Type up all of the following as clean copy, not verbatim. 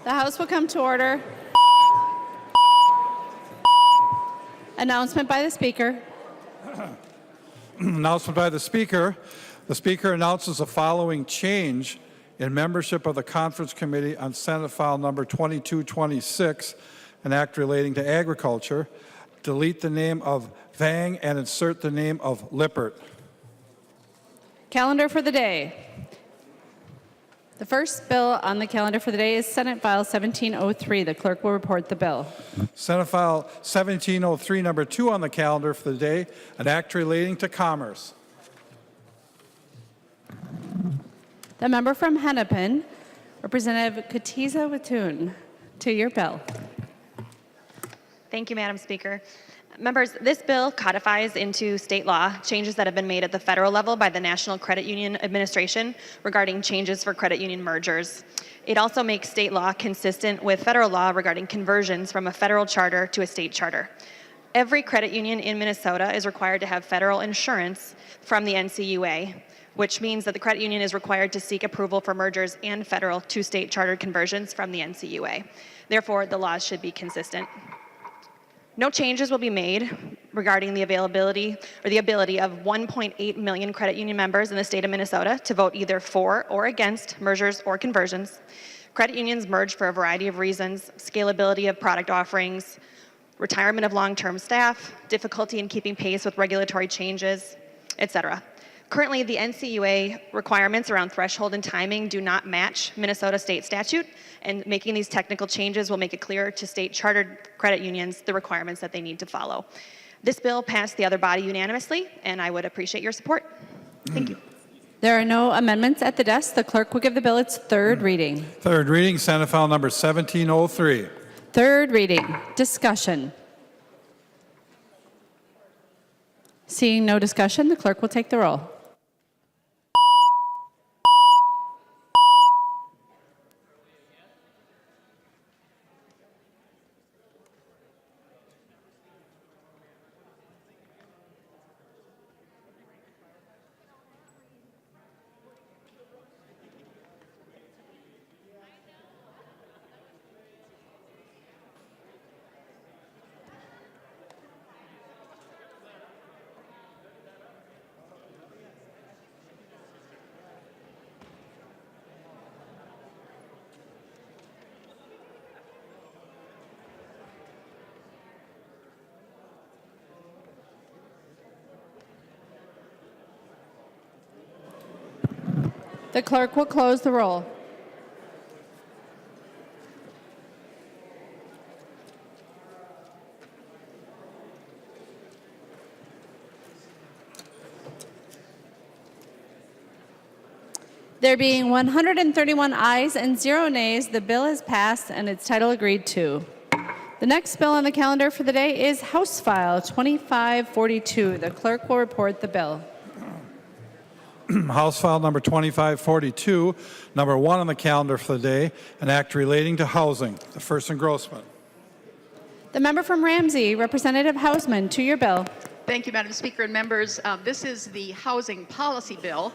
The House will come to order. Announcement by the Speaker. Announcement by the Speaker. The Speaker announces the following change in membership of the Conference Committee on Senate File Number 2226, an act relating to agriculture. Delete the name of Vang and insert the name of Lippert. Calendar for the day. The first bill on the calendar for the day is Senate File 1703. The clerk will report the bill. Senate File 1703, number 2 on the calendar for the day, an act relating to commerce. The member from Hennepin, Representative Kotyza-Witthuhn, to your bill. Thank you, Madam Speaker. Members, this bill codifies into state law changes that have been made at the federal level by the National Credit Union Administration regarding changes for credit union mergers. It also makes state law consistent with federal law regarding conversions from a federal charter to a state charter. Every credit union in Minnesota is required to have federal insurance from the NCUA, which means that the credit union is required to seek approval for mergers and federal to state chartered conversions from the NCUA. Therefore, the laws should be consistent. No changes will be made regarding the availability or the ability of 1.8 million credit union members in the state of Minnesota to vote either for or against mergers or conversions. Credit unions merge for a variety of reasons: scalability of product offerings, retirement of long-term staff, difficulty in keeping pace with regulatory changes, etc. Currently, the NCUA requirements around threshold and timing do not match Minnesota state statute, and making these technical changes will make it clearer to state chartered credit unions the requirements that they need to follow. This bill passed the other body unanimously, and I would appreciate your support. Thank you. There are no amendments at the desk. The clerk will give the bill its third reading. Third reading, Senate File Number 1703. Third reading. Discussion. Seeing no discussion, the clerk will take the roll. The clerk will close the roll. There being 131 ayes and 0 nays, the bill is passed and its title agreed to. The next bill on the calendar for the day is House File 2542. The clerk will report the bill. House File Number 2542, number 1 on the calendar for the day, an act relating to housing. The first engrossment. The member from Ramsey, Representative Hausman, to your bill. Thank you, Madam Speaker and members. This is the housing policy bill.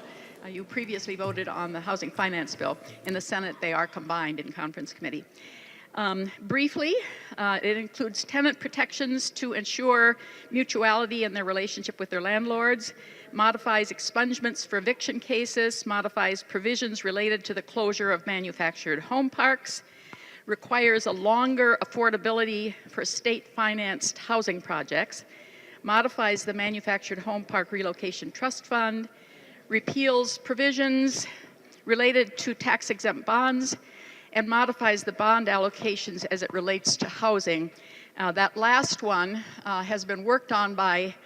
You previously voted on the housing finance bill. In the Senate, they are combined in conference committee. Briefly, it includes tenant protections to ensure mutuality in their relationship with their landlords, modifies expungements for eviction cases, modifies provisions related to the closure of manufactured home parks, requires a longer affordability for state-financed housing projects, modifies the Manufactured Home Park Relocation Trust Fund, repeals provisions related to tax-exempt bonds, and modifies the bond allocations as it relates to housing. That last one has been worked on by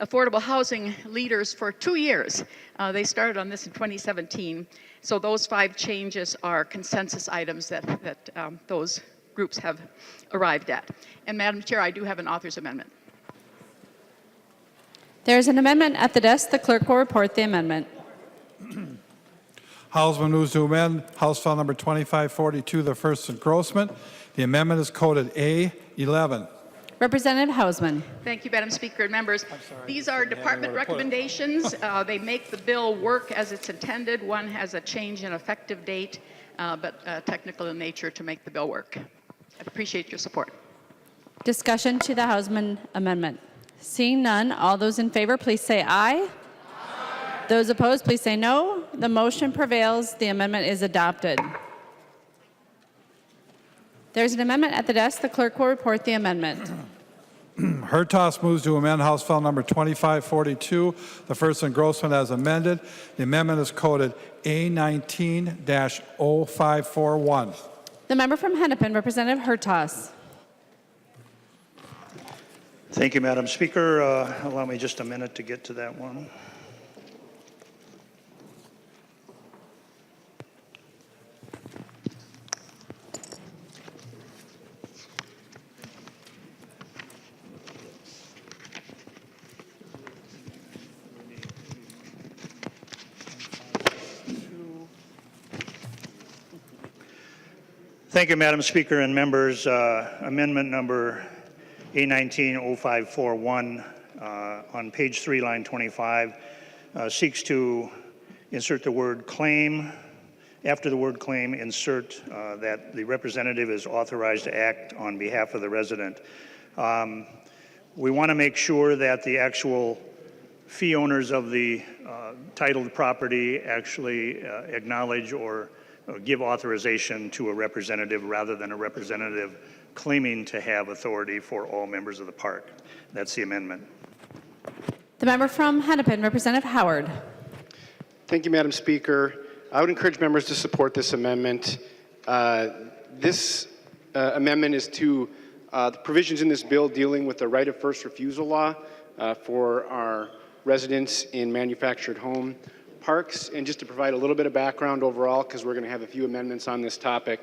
affordable housing leaders for 2 years. They started on this in 2017. So those 5 changes are consensus items that those groups have arrived at. And Madam Chair, I do have an author's amendment. There's an amendment at the desk. The clerk will report the amendment. Hausman moves to amend House File Number 2542, the first engrossment. The amendment is coded A11. Representative Hausman. Thank you, Madam Speaker and members. These are department recommendations. They make the bill work as it's intended. One has a change in effective date, but technical in nature to make the bill work. I appreciate your support. Discussion to the Hausman amendment. Seeing none, all those in favor, please say aye. Those opposed, please say no. The motion prevails. The amendment is adopted. There's an amendment at the desk. The clerk will report the amendment. Hertaus moves to amend House File Number 2542, the first engrossment as amended. The amendment is coded A19-0541. The member from Hennepin, Representative Hertaus. Thank you, Madam Speaker. Allow me just a minute to get to that one. Thank you, Madam Speaker and members. Amendment number A19-0541 on page 3, line 25, seeks to insert the word claim. After the word claim, insert that the representative is authorized to act on behalf of the resident. We want to make sure that the actual fee owners of the titled property actually acknowledge or give authorization to a representative rather than a representative claiming to have authority for all members of the park. That's the amendment. The member from Hennepin, Representative Howard. Thank you, Madam Speaker. I would encourage members to support this amendment. This amendment is to the provisions in this bill dealing with the right of first refusal law for our residents in manufactured home parks. And just to provide a little bit of background overall, because we're going to have a few amendments on this topic,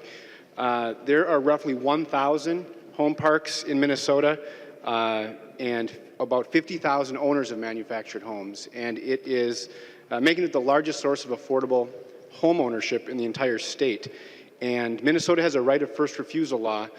there are roughly 1,000 home parks in Minnesota and about 50,000 owners of manufactured homes. And it is making it the largest source of affordable home ownership in the entire state. And Minnesota has a right of first refusal law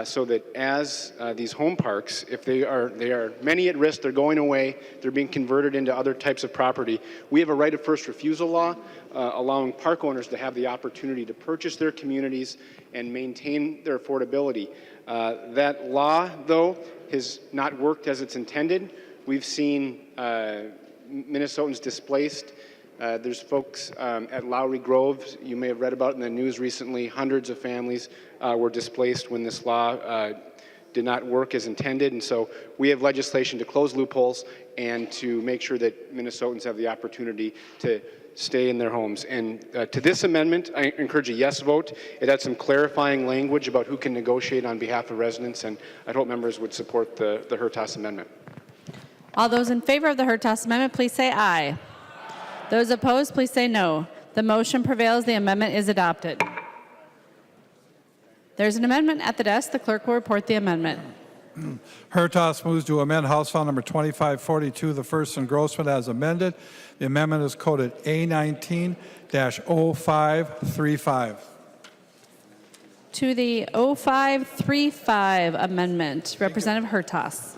so that as these home parks, if they are many at risk, they're going away, they're being converted into other types of property, we have a right of first refusal law allowing park owners to have the opportunity to purchase their communities and maintain their affordability. That law, though, has not worked as it's intended. We've seen Minnesotans displaced. There's folks at Lowry Grove, you may have read about in the news recently, hundreds of families were displaced when this law did not work as intended. And so we have legislation to close loopholes and to make sure that Minnesotans have the opportunity to stay in their homes. And to this amendment, I encourage a yes vote. It had some clarifying language about who can negotiate on behalf of residents, and I hope members would support the Hertaus amendment. All those in favor of the Hertaus amendment, please say aye. Those opposed, please say no. The motion prevails. The amendment is adopted. There's an amendment at the desk. The clerk will report the amendment. Hertaus moves to amend House File Number 2542, the first engrossment as amended. The amendment is coded A19-0535. To the 0535 amendment, Representative Hertaus.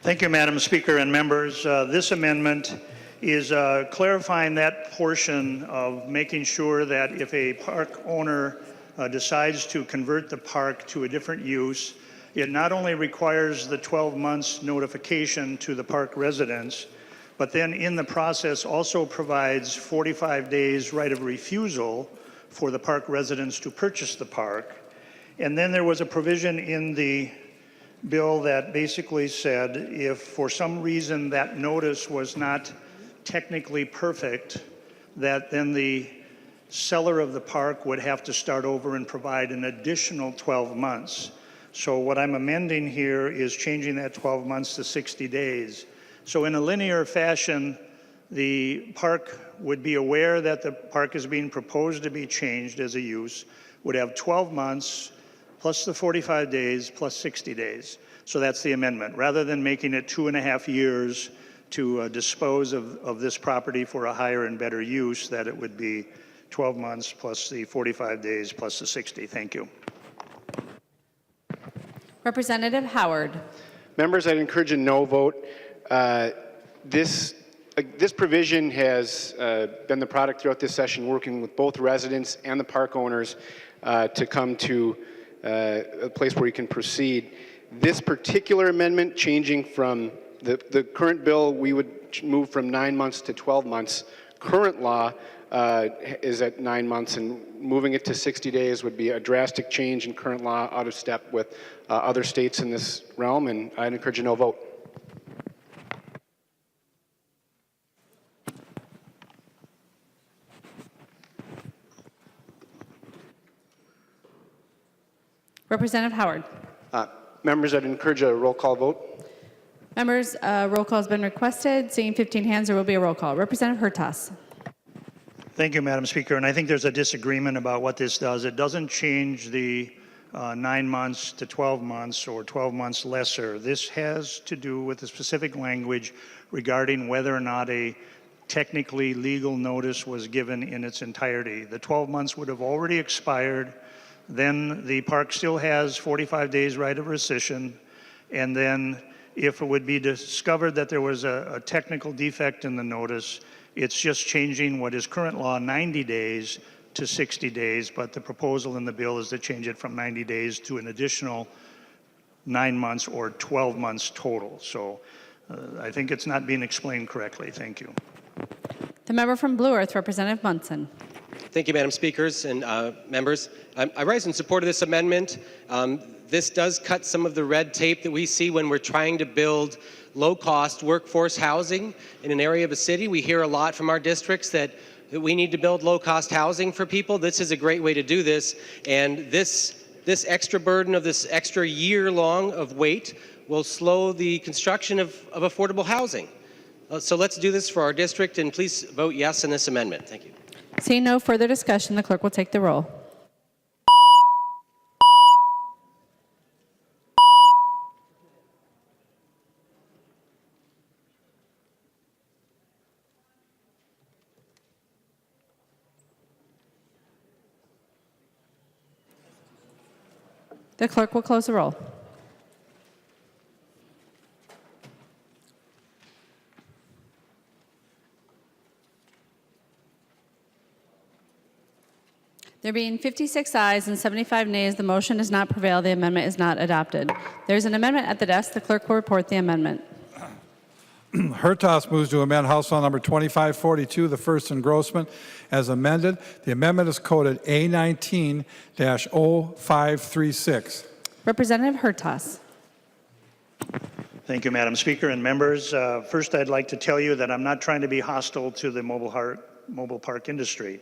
Thank you, Madam Speaker and members. This amendment is clarifying that portion of making sure that if a park owner decides to convert the park to a different use, it not only requires the 12 months notification to the park residents, but then in the process also provides 45 days right of refusal for the park residents to purchase the park. And then there was a provision in the bill that basically said if for some reason that notice was not technically perfect, that then the seller of the park would have to start over and provide an additional 12 months. So what I'm amending here is changing that 12 months to 60 days. So in a linear fashion, the park would be aware that the park is being proposed to be changed as a use, would have 12 months plus the 45 days plus 60 days. So that's the amendment. Rather than making it 2.5 years to dispose of this property for a higher and better use, that it would be 12 months plus the 45 days plus the 60. Thank you. Representative Howard. Members, I'd encourage a no vote. This provision has been the product throughout this session, working with both residents and the park owners to come to a place where we can proceed. This particular amendment, changing from the current bill, we would move from 9 months to 12 months. Current law is at 9 months, and moving it to 60 days would be a drastic change in current law, out of step with other states in this realm, and I'd encourage a no vote. Representative Howard. Members, I'd encourage a roll call vote. Members, roll call has been requested. Seeing 15 hands, there will be a roll call. Representative Hertas. Thank you, Madam Speaker. And I think there's a disagreement about what this does. It doesn't change the 9 months to 12 months or 12 months lesser. This has to do with the specific language regarding whether or not a technically legal notice was given in its entirety. The 12 months would have already expired. Then the park still has 45 days right of rescission. And then if it would be discovered that there was a technical defect in the notice, it's just changing what is current law 90 days to 60 days, but the proposal in the bill is to change it from 90 days to an additional 9 months or 12 months total. So I think it's not being explained correctly. Thank you. The member from Blue Earth, Representative Munson. Thank you, Madam Speakers and members. I rise in support of this amendment. This does cut some of the red tape that we see when we're trying to build low-cost workforce housing in an area of a city. We hear a lot from our districts that we need to build low-cost housing for people. This is a great way to do this, and this extra burden of this extra year long of wait will slow the construction of affordable housing. So let's do this for our district, and please vote yes on this amendment. Thank you. Seeing no further discussion, the clerk will take the roll. The clerk will close the roll. There being 56 ayes and 75 nays, the motion does not prevail. The amendment is not adopted. There's an amendment at the desk. The clerk will report the amendment. Hertas moves to amend House File Number 2542, the first engrossment, as amended. The amendment is coded A19-0536. Representative Hertas. Thank you, Madam Speaker and members. First, I'd like to tell you that I'm not trying to be hostile to the mobile park industry.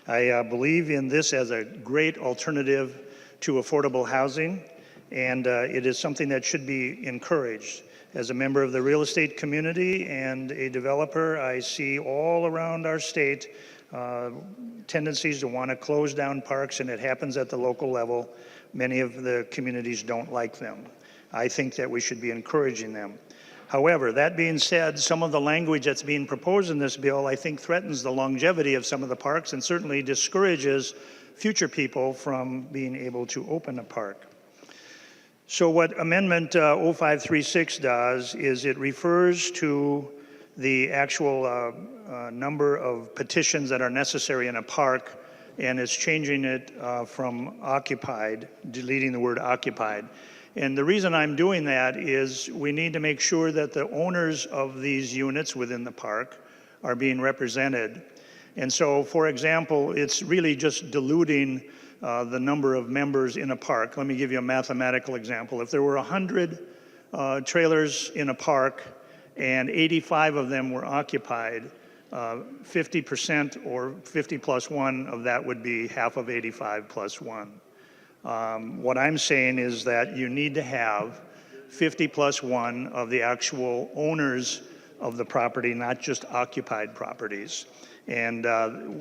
I believe in this as a great alternative to affordable housing, and it is something that should be encouraged. As a member of the real estate community and a developer, I see all around our state tendencies to want to close down parks, and it happens at the local level. Many of the communities don't like them. I think that we should be encouraging them. However, that being said, some of the language that's being proposed in this bill, I think, threatens the longevity of some of the parks and certainly discourages future people from being able to open a park. So what Amendment 0536 does is it refers to the actual number of petitions that are necessary in a park, and it's changing it from occupied, deleting the word occupied. And the reason I'm doing that is we need to make sure that the owners of these units within the park are being represented. And so, for example, it's really just diluting the number of members in a park. Let me give you a mathematical example. If there were 100 trailers in a park and 85 of them were occupied, 50% or 50 plus 1 of that would be half of 85 plus 1. What I'm saying is that you need to have 50 plus 1 of the actual owners of the property, not just occupied properties. And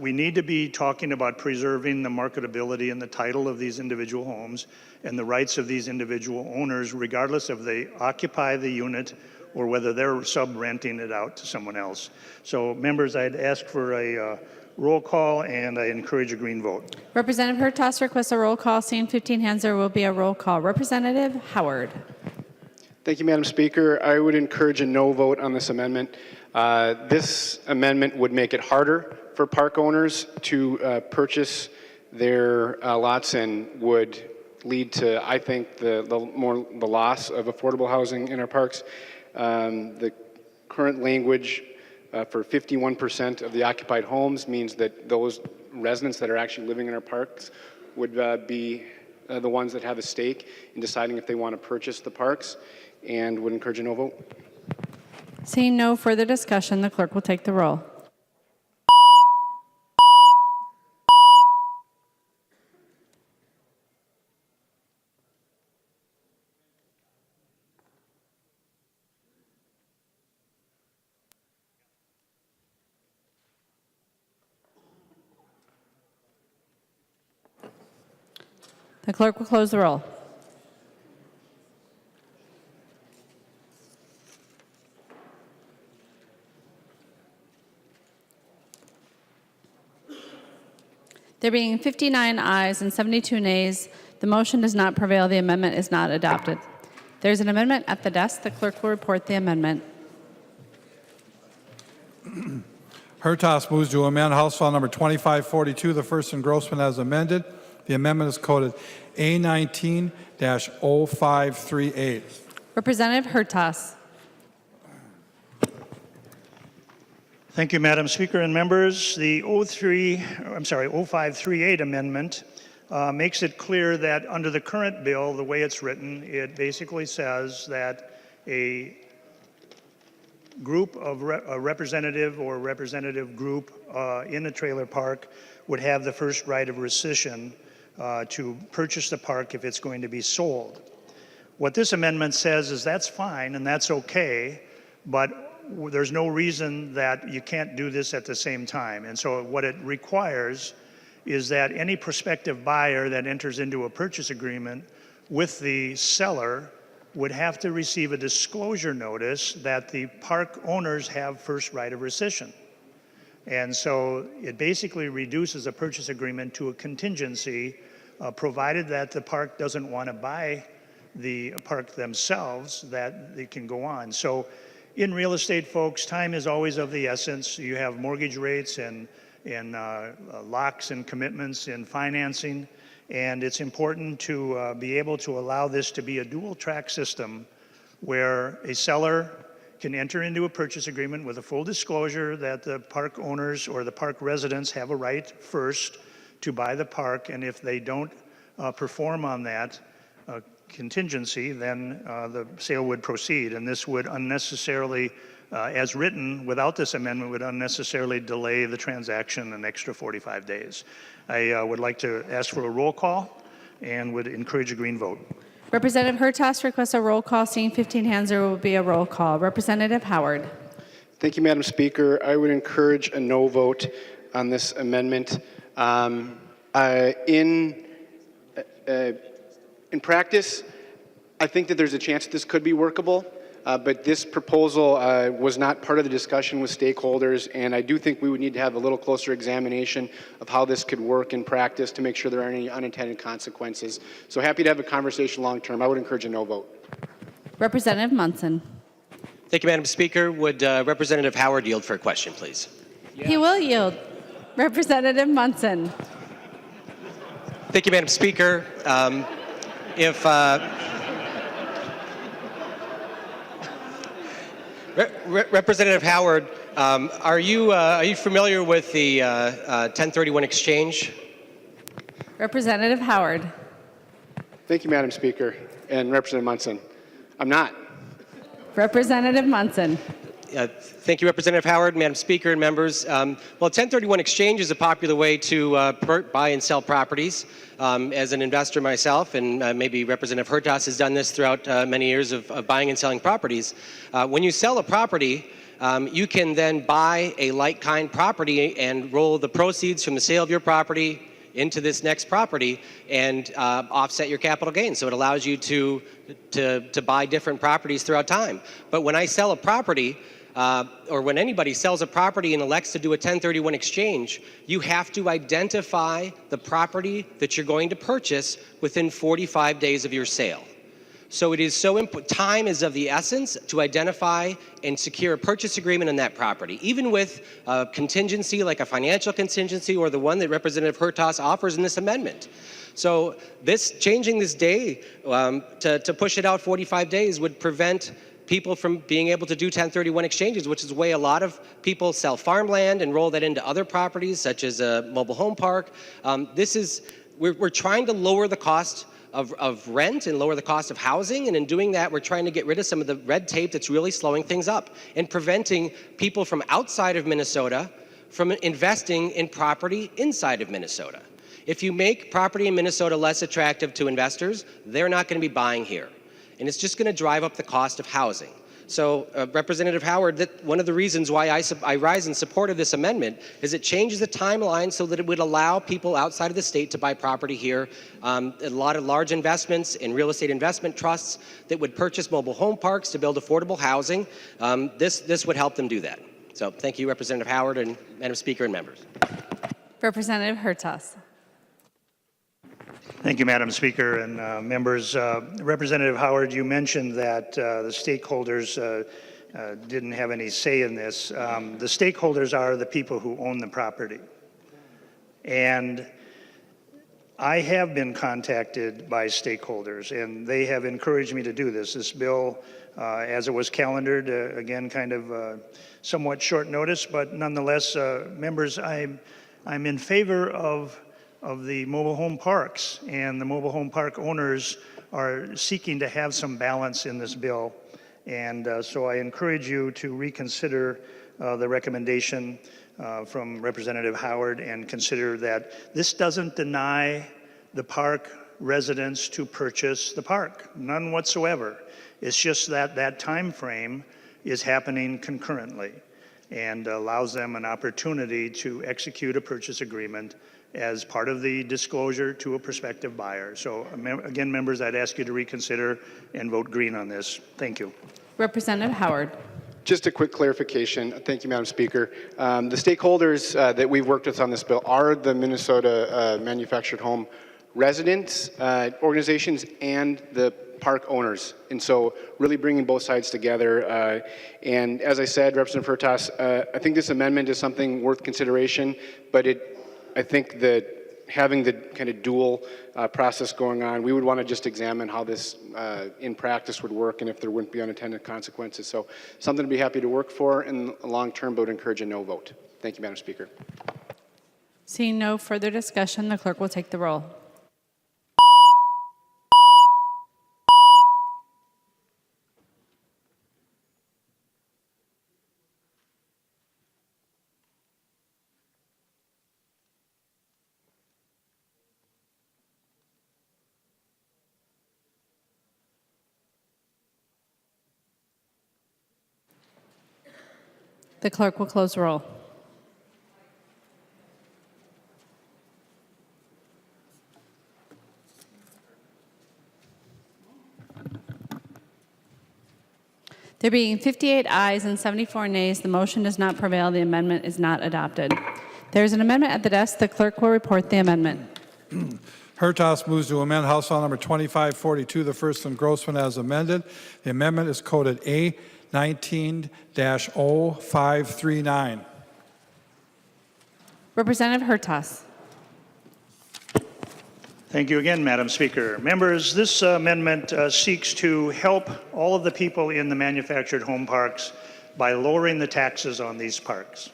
we need to be talking about preserving the marketability and the title of these individual homes and the rights of these individual owners, regardless if they occupy the unit or whether they're sub-renting it out to someone else. So members, I'd ask for a roll call, and I encourage a green vote. Representative Hertaus requests a roll call. Seeing 15 hands, there will be a roll call. Representative Howard. Thank you, Madam Speaker. I would encourage a no vote on this amendment. This amendment would make it harder for park owners to purchase their lots and would lead to, I think, the loss of affordable housing in our parks. The current language for 51% of the occupied homes means that those residents that are actually living in our parks would be the ones that have a stake in deciding if they want to purchase the parks, and would encourage a no vote. Seeing no further discussion, the clerk will take the roll. The clerk will close the roll. There being 59 ayes and 72 nays, the motion does not prevail. The amendment is not adopted. There's an amendment at the desk. The clerk will report the amendment. Hertaus moves to amend House File Number 2542, the first engrossment as amended. The amendment is coded A19-0538. Representative Hertaus. Thank you, Madam Speaker and members. The 0538 amendment makes it clear that under the current bill, the way it's written, it basically says that a group of a representative or representative group in a trailer park would have the first right of rescission to purchase the park if it's going to be sold. What this amendment says is that's fine and that's okay, but there's no reason that you can't do this at the same time. And so what it requires is that any prospective buyer that enters into a purchase agreement with the seller would have to receive a disclosure notice that the park owners have first right of rescission. And so it basically reduces a purchase agreement to a contingency, provided that the park doesn't want to buy the park themselves, that they can go on. So in real estate, folks, time is always of the essence. You have mortgage rates and locks and commitments in financing, and it's important to be able to allow this to be a dual-track system where a seller can enter into a purchase agreement with a full disclosure that the park owners or the park residents have a right first to buy the park, and if they don't perform on that contingency, then the sale would proceed, and this would unnecessarily, as written, without this amendment, would unnecessarily delay the transaction an extra 45 days. I would like to ask for a roll call and would encourage a green vote. Representative Hertaus requests a roll call. Seeing 15 hands, there will be a roll call. Representative Howard. Thank you, Madam Speaker. I would encourage a no vote on this amendment. In practice, I think that there's a chance that this could be workable, but this proposal was not part of the discussion with stakeholders, and I do think we would need to have a little closer examination of how this could work in practice to make sure there aren't any unintended consequences. So happy to have a conversation long term. I would encourage a no vote. Representative Munson. Thank you, Madam Speaker. Would Representative Howard yield for a question, please? He will yield. Representative Munson. Thank you, Madam Speaker. Representative Howard, are you familiar with the 1031 exchange? Representative Howard. Thank you, Madam Speaker, and Representative Munson. I'm not. Representative Munson. Thank you, Representative Howard, Madam Speaker, and members. Well, 1031 exchange is a popular way to buy and sell properties. As an investor myself, and maybe Representative Hertaus has done this throughout many years of buying and selling properties. When you sell a property, you can then buy a like-kind property and roll the proceeds from the sale of your property into this next property and offset your capital gain. So it allows you to buy different properties throughout time. But when I sell a property, or when anybody sells a property and elects to do a 1031 exchange, you have to identify the property that you're going to purchase within 45 days of your sale. So it is so important. Time is of the essence to identify and secure a purchase agreement on that property, even with a contingency like a financial contingency or the one that Representative Hertaus offers in this amendment. So changing this day to push it out 45 days would prevent people from being able to do 1031 exchanges, which is the way a lot of people sell farmland and roll that into other properties, such as a mobile home park. We're trying to lower the cost of rent and lower the cost of housing, and in doing that, we're trying to get rid of some of the red tape that's really slowing things up and preventing people from outside of Minnesota from investing in property inside of Minnesota. If you make property in Minnesota less attractive to investors, they're not going to be buying here. And it's just going to drive up the cost of housing. So, Representative Howard, one of the reasons why I rise in support of this amendment is it changes the timeline so that it would allow people outside of the state to buy property here. A lot of large investments in real estate investment trusts that would purchase mobile home parks to build affordable housing. This would help them do that. So, thank you, Representative Howard and Madam Speaker and members. Representative Hertaus. Thank you, Madam Speaker and members. Representative Howard, you mentioned that the stakeholders didn't have any say in this. The stakeholders are the people who own the property. And I have been contacted by stakeholders, and they have encouraged me to do this. This bill, as it was calendared, again, kind of somewhat short notice, but nonetheless, members, I'm in favor of the mobile home parks, and the mobile home park owners are seeking to have some balance in this bill. And so I encourage you to reconsider the recommendation from Representative Howard and consider that this doesn't deny the park residents to purchase the park, none whatsoever. It's just that that time frame is happening concurrently and allows them an opportunity to execute a purchase agreement as part of the disclosure to a prospective buyer. So again, members, I'd ask you to reconsider and vote green on this. Thank you. Representative Howard. Just a quick clarification. Thank you, Madam Speaker. The stakeholders that we've worked with on this bill are the Minnesota manufactured home residents, organizations, and the park owners. And so really bringing both sides together. And as I said, Representative Hertaus, I think this amendment is something worth consideration, but I think that having the kind of dual process going on, we would want to just examine how this in practice would work and if there wouldn't be unintended consequences. So something to be happy to work for in the long term, but would encourage a no vote. Thank you, Madam Speaker. Seeing no further discussion, the clerk will take the roll. The clerk will close the roll. There being 58 ayes and 74 nays, the motion does not prevail. The amendment is not adopted. There is an amendment at the desk. The clerk will report the amendment. Hertaus moves to amend House File Number 2542, the first and Grossman as amended. The amendment is coded A19-0539. Representative Hertaus. Thank you again, Madam Speaker. Members, this amendment seeks to help all of the people in the manufactured home parks by lowering the taxes on these parks.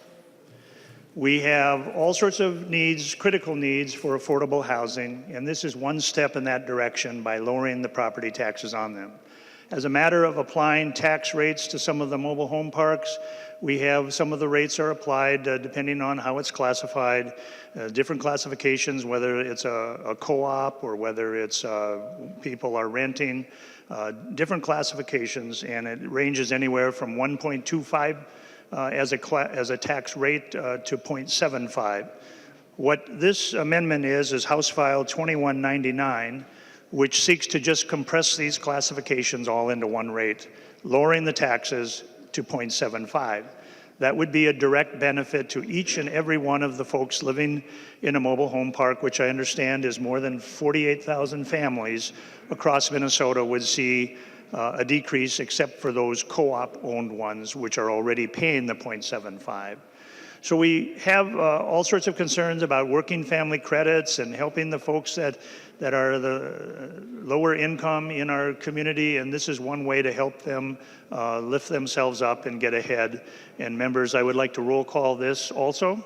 We have all sorts of needs, critical needs for affordable housing, and this is one step in that direction by lowering the property taxes on them. As a matter of applying tax rates to some of the mobile home parks, we have some of the rates are applied depending on how it's classified, different classifications, whether it's a co-op or whether it's people are renting, different classifications, and it ranges anywhere from 1.25 as a tax rate to 0.75. What this amendment is House File 2199, which seeks to just compress these classifications all into one rate, lowering the taxes to 0.75. That would be a direct benefit to each and every one of the folks living in a mobile home park, which I understand is more than 48,000 families across Minnesota would see a decrease, except for those co-op owned ones, which are already paying the 0.75. So we have all sorts of concerns about working family credits and helping the folks that are the lower income in our community, and this is one way to help them lift themselves up and get ahead. And members, I would like to roll call this also.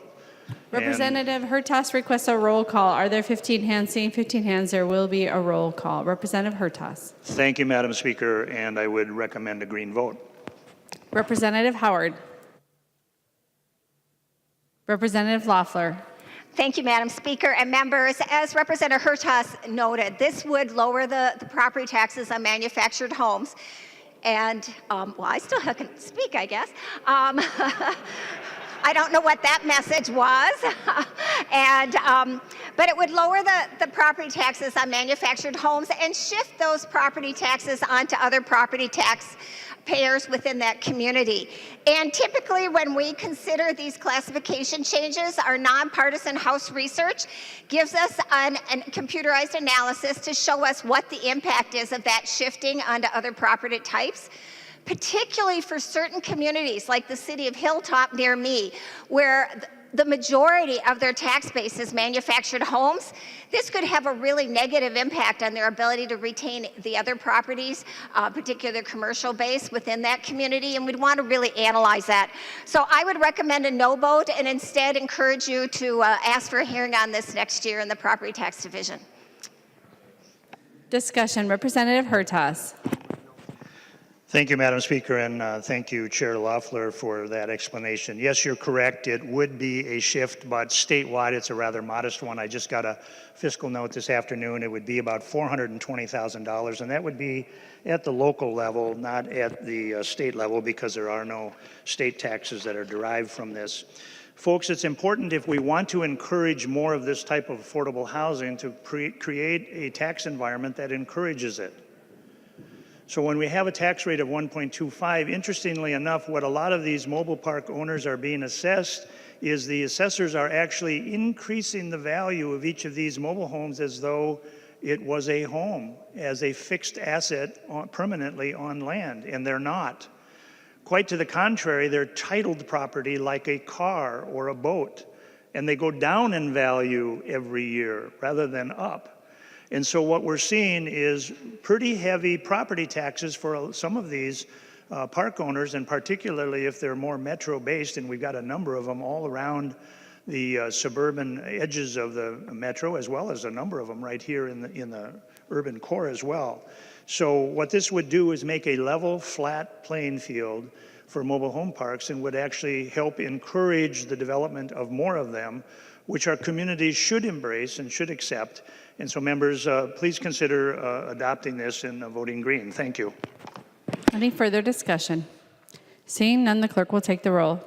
Representative Hertaus requests a roll call. Are there 15 hands? Seeing 15 hands, there will be a roll call. Representative Hertaus. Thank you, Madam Speaker, and I would recommend a green vote. Representative Howard. Representative Loeffler. Thank you, Madam Speaker and members. As Representative Hertaus noted, this would lower the property taxes on manufactured homes. And, well, I still can speak, I guess. I don't know what that message was. But it would lower the property taxes on manufactured homes and shift those property taxes onto other property tax payers within that community. And typically when we consider these classification changes, our nonpartisan House research gives us a computerized analysis to show us what the impact is of that shifting onto other property types, particularly for certain communities like the city of Hilltop near me, where the majority of their tax base is manufactured homes. This could have a really negative impact on their ability to retain the other properties, particularly their commercial base within that community, and we'd want to really analyze that. So I would recommend a no vote and instead encourage you to ask for a hearing on this next year in the Property Tax Division. Discussion. Representative Hertaus. Thank you, Madam Speaker, and thank you, Chair Loeffler, for that explanation. Yes, you're correct. It would be a shift, but statewide, it's a rather modest one. I just got a fiscal note this afternoon. It would be about $420,000, and that would be at the local level, not at the state level, because there are no state taxes that are derived from this. Folks, it's important if we want to encourage more of this type of affordable housing to create a tax environment that encourages it. So when we have a tax rate of 1.25, interestingly enough, what a lot of these mobile park owners are being assessed is the assessors are actually increasing the value of each of these mobile homes as though it was a home, as a fixed asset permanently on land, and they're not. Quite to the contrary, they're titled property like a car or a boat, and they go down in value every year rather than up. And so what we're seeing is pretty heavy property taxes for some of these park owners, and particularly if they're more metro-based, and we've got a number of them all around the suburban edges of the metro, as well as a number of them right here in the urban core as well. So what this would do is make a level, flat playing field for mobile home parks, and would actually help encourage the development of more of them, which our communities should embrace and should accept. And so members, please consider adopting this and voting green. Thank you. Any further discussion? Seeing none, the clerk will take the roll.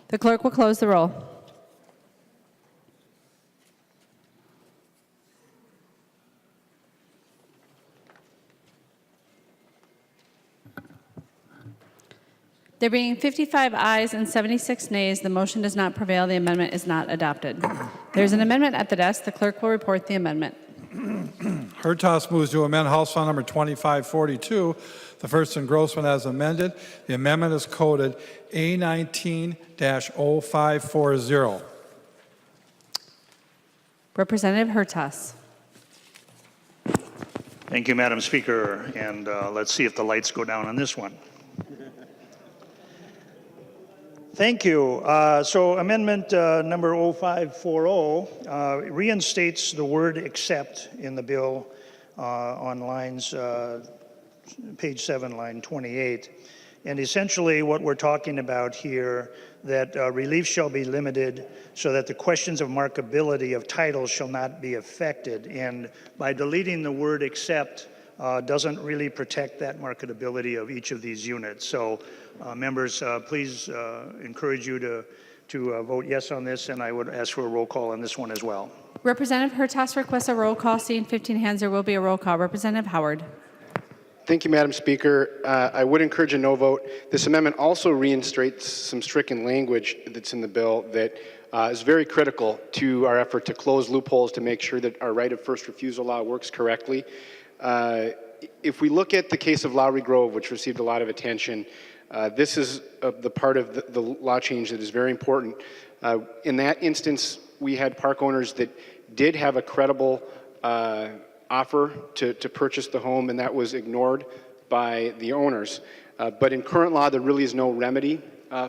The clerk will close the roll. There being 55 ayes and 76 nays, the motion does not prevail. The amendment is not adopted. There's an amendment at the desk. The clerk will report the amendment. Hertaus moves to amend House File Number 2542, the first engrossment as amended. The amendment is coded A19-0540. Representative Hertaus. Thank you, Madam Speaker. And let's see if the lights go down on this one. Thank you. So amendment number 0540 reinstates the word "except" in the bill on lines, page 7, line 28. And essentially what we're talking about here, that relief shall be limited so that the questions of markability of titles shall not be affected. And by deleting the word except doesn't really protect that marketability of each of these units. So members, please encourage you to vote yes on this, and I would ask for a roll call on this one as well. Representative Hertaus requests a roll call. Seeing 15 hands, there will be a roll call. Representative Howard. Thank you, Madam Speaker. I would encourage a no vote. This amendment also reinstates some stricken language that's in the bill that is very critical to our effort to close loopholes to make sure that our right of first refusal law works correctly. If we look at the case of Lowry Grove, which received a lot of attention, this is the part of the law change that is very important. In that instance, we had park owners that did have a credible offer to purchase the home, and that was ignored by the owners. But in current law, there really is no remedy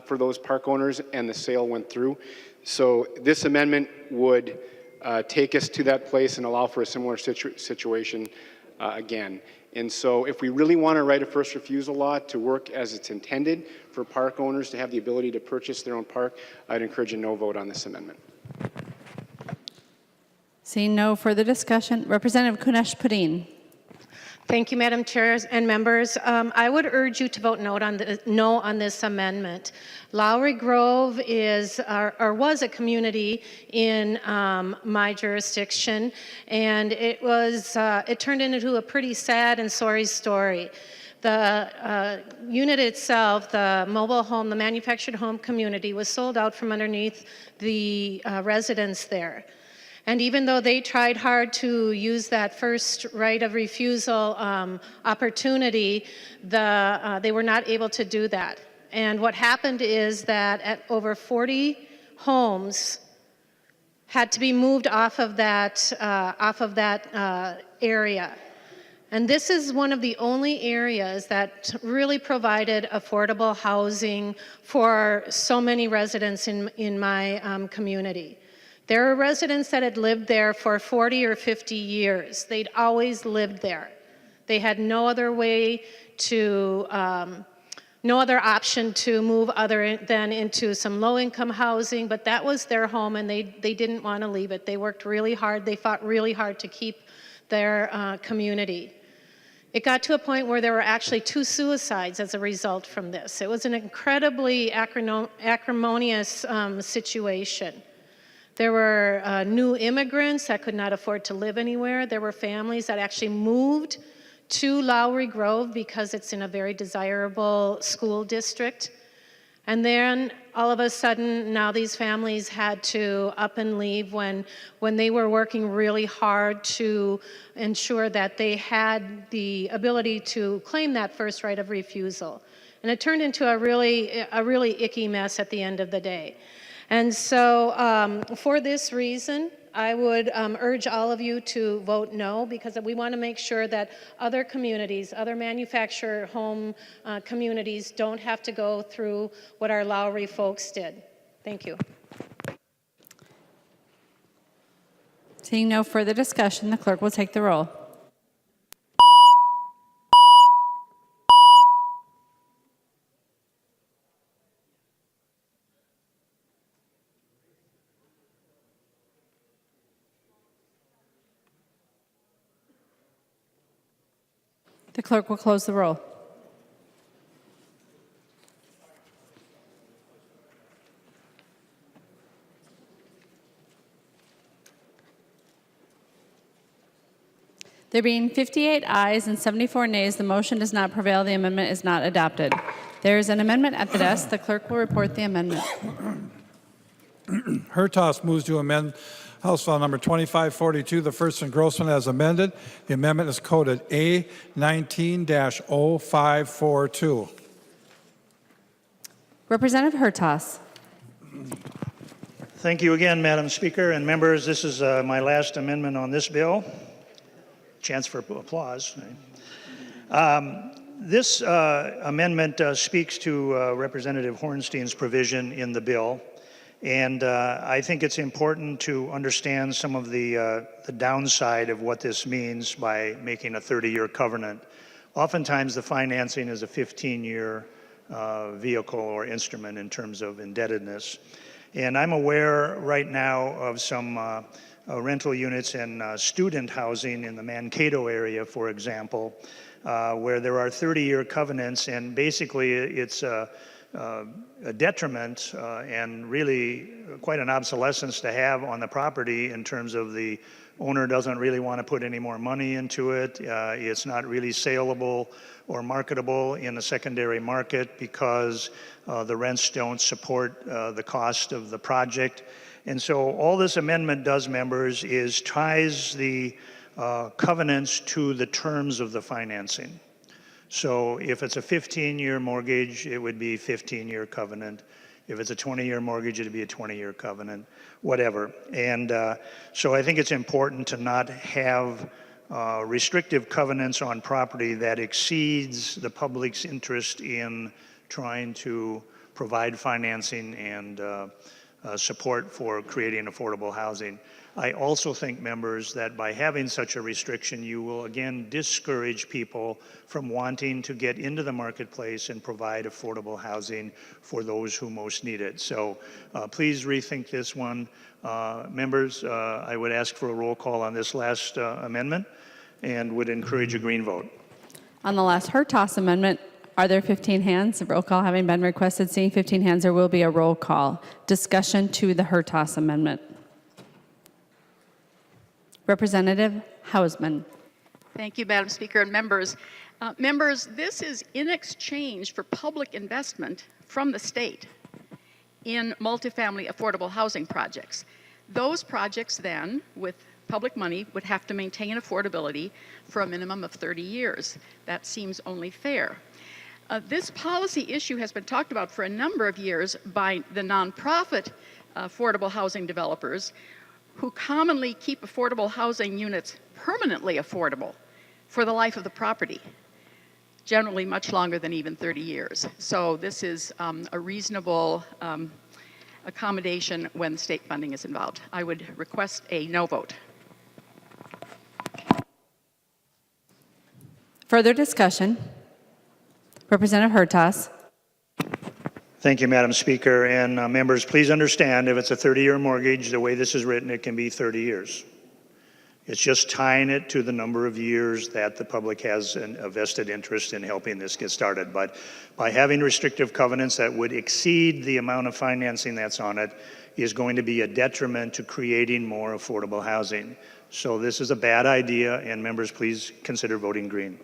for those park owners, and the sale went through. So this amendment would take us to that place and allow for a similar situation again. And so if we really want our right of first refusal law to work as it's intended for park owners to have the ability to purchase their own park, I'd encourage a no vote on this amendment. Seeing no further discussion, Representative Kunesh-Podein. Thank you, Madam Chair and members. I would urge you to vote no on this amendment. Lowry Grove is or was a community in my jurisdiction, and it turned into a pretty sad and sorry story. The unit itself, the mobile home, the manufactured home community, was sold out from underneath the residents there. And even though they tried hard to use that first right of refusal opportunity, they were not able to do that. And what happened is that over 40 homes had to be moved off of that area. And this is one of the only areas that really provided affordable housing for so many residents in my community. There are residents that had lived there for 40 or 50 years. They'd always lived there. They had no other way to, no other option to move other than into some low-income housing, but that was their home, and they didn't want to leave it. They worked really hard. They fought really hard to keep their community. It got to a point where there were actually 2 suicides as a result from this. It was an incredibly acrimonious situation. There were new immigrants that could not afford to live anywhere. There were families that actually moved to Lowry Grove because it's in a very desirable school district. And then all of a sudden, now these families had to up and leave when they were working really hard to ensure that they had the ability to claim that first right of refusal. And it turned into a really icky mess at the end of the day. And so for this reason, I would urge all of you to vote no, because we want to make sure that other communities, other manufactured home communities don't have to go through what our Lowry folks did. Thank you. Seeing no further discussion, the clerk will take the roll. The clerk will close the roll. There being 58 ayes and 74 nays, the motion does not prevail. The amendment is not adopted. There is an amendment at the desk. The clerk will report the amendment. Hertaus moves to amend House File Number 2542, the first engrossment as amended. The amendment is coded A19-0542. Representative Hertaus. Thank you again, Madam Speaker and members. This is my last amendment on this bill. Chance for applause. This amendment speaks to Representative Hornstein's provision in the bill. And I think it's important to understand some of the downside of what this means by making a 30-year covenant. Oftentimes the financing is a 15-year vehicle or instrument in terms of indebtedness. And I'm aware right now of some rental units in student housing in the Mankato area, for example, where there are 30-year covenants, and basically it's a detriment and really quite an obsolescence to have on the property in terms of the owner doesn't really want to put any more money into it. It's not really saleable or marketable in the secondary market because the rents don't support the cost of the project. And so all this amendment does, members, is ties the covenants to the terms of the financing. So if it's a 15-year mortgage, it would be 15-year covenant. If it's a 20-year mortgage, it'd be a 20-year covenant, whatever. And so I think it's important to not have restrictive covenants on property that exceeds the public's interest in trying to provide financing and support for creating affordable housing. I also think, members, that by having such a restriction, you will again discourage people from wanting to get into the marketplace and provide affordable housing for those who most need it. So please rethink this one. Members, I would ask for a roll call on this last amendment and would encourage a green vote. On the last Hertas amendment, are there 15 hands? A roll call having been requested. Seeing 15 hands, there will be a roll call. Discussion to the Hertas amendment. Representative Hausman. Thank you, Madam Speaker and members. Members, this is in exchange for public investment from the state in multifamily affordable housing projects. Those projects then, with public money, would have to maintain affordability for a minimum of 30 years. That seems only fair. This policy issue has been talked about for a number of years by the nonprofit affordable housing developers who commonly keep affordable housing units permanently affordable for the life of the property, generally much longer than even 30 years. So this is a reasonable accommodation when state funding is involved. I would request a no vote. Further discussion. Representative Hertas. Thank you, Madam Speaker. And members, please understand, if it's a 30-year mortgage, the way this is written, it can be 30 years. It's just tying it to the number of years that the public has a vested interest in helping this get started. But by having restrictive covenants that would exceed the amount of financing that's on it is going to be a detriment to creating more affordable housing. So this is a bad idea, and members, please consider voting green.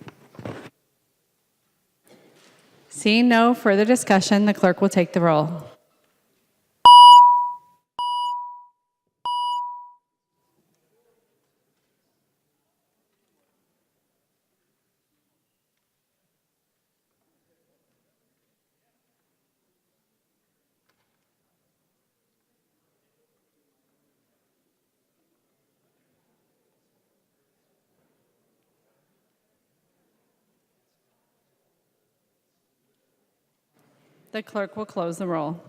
Seeing no further discussion, the clerk will take the roll. The clerk will close the roll.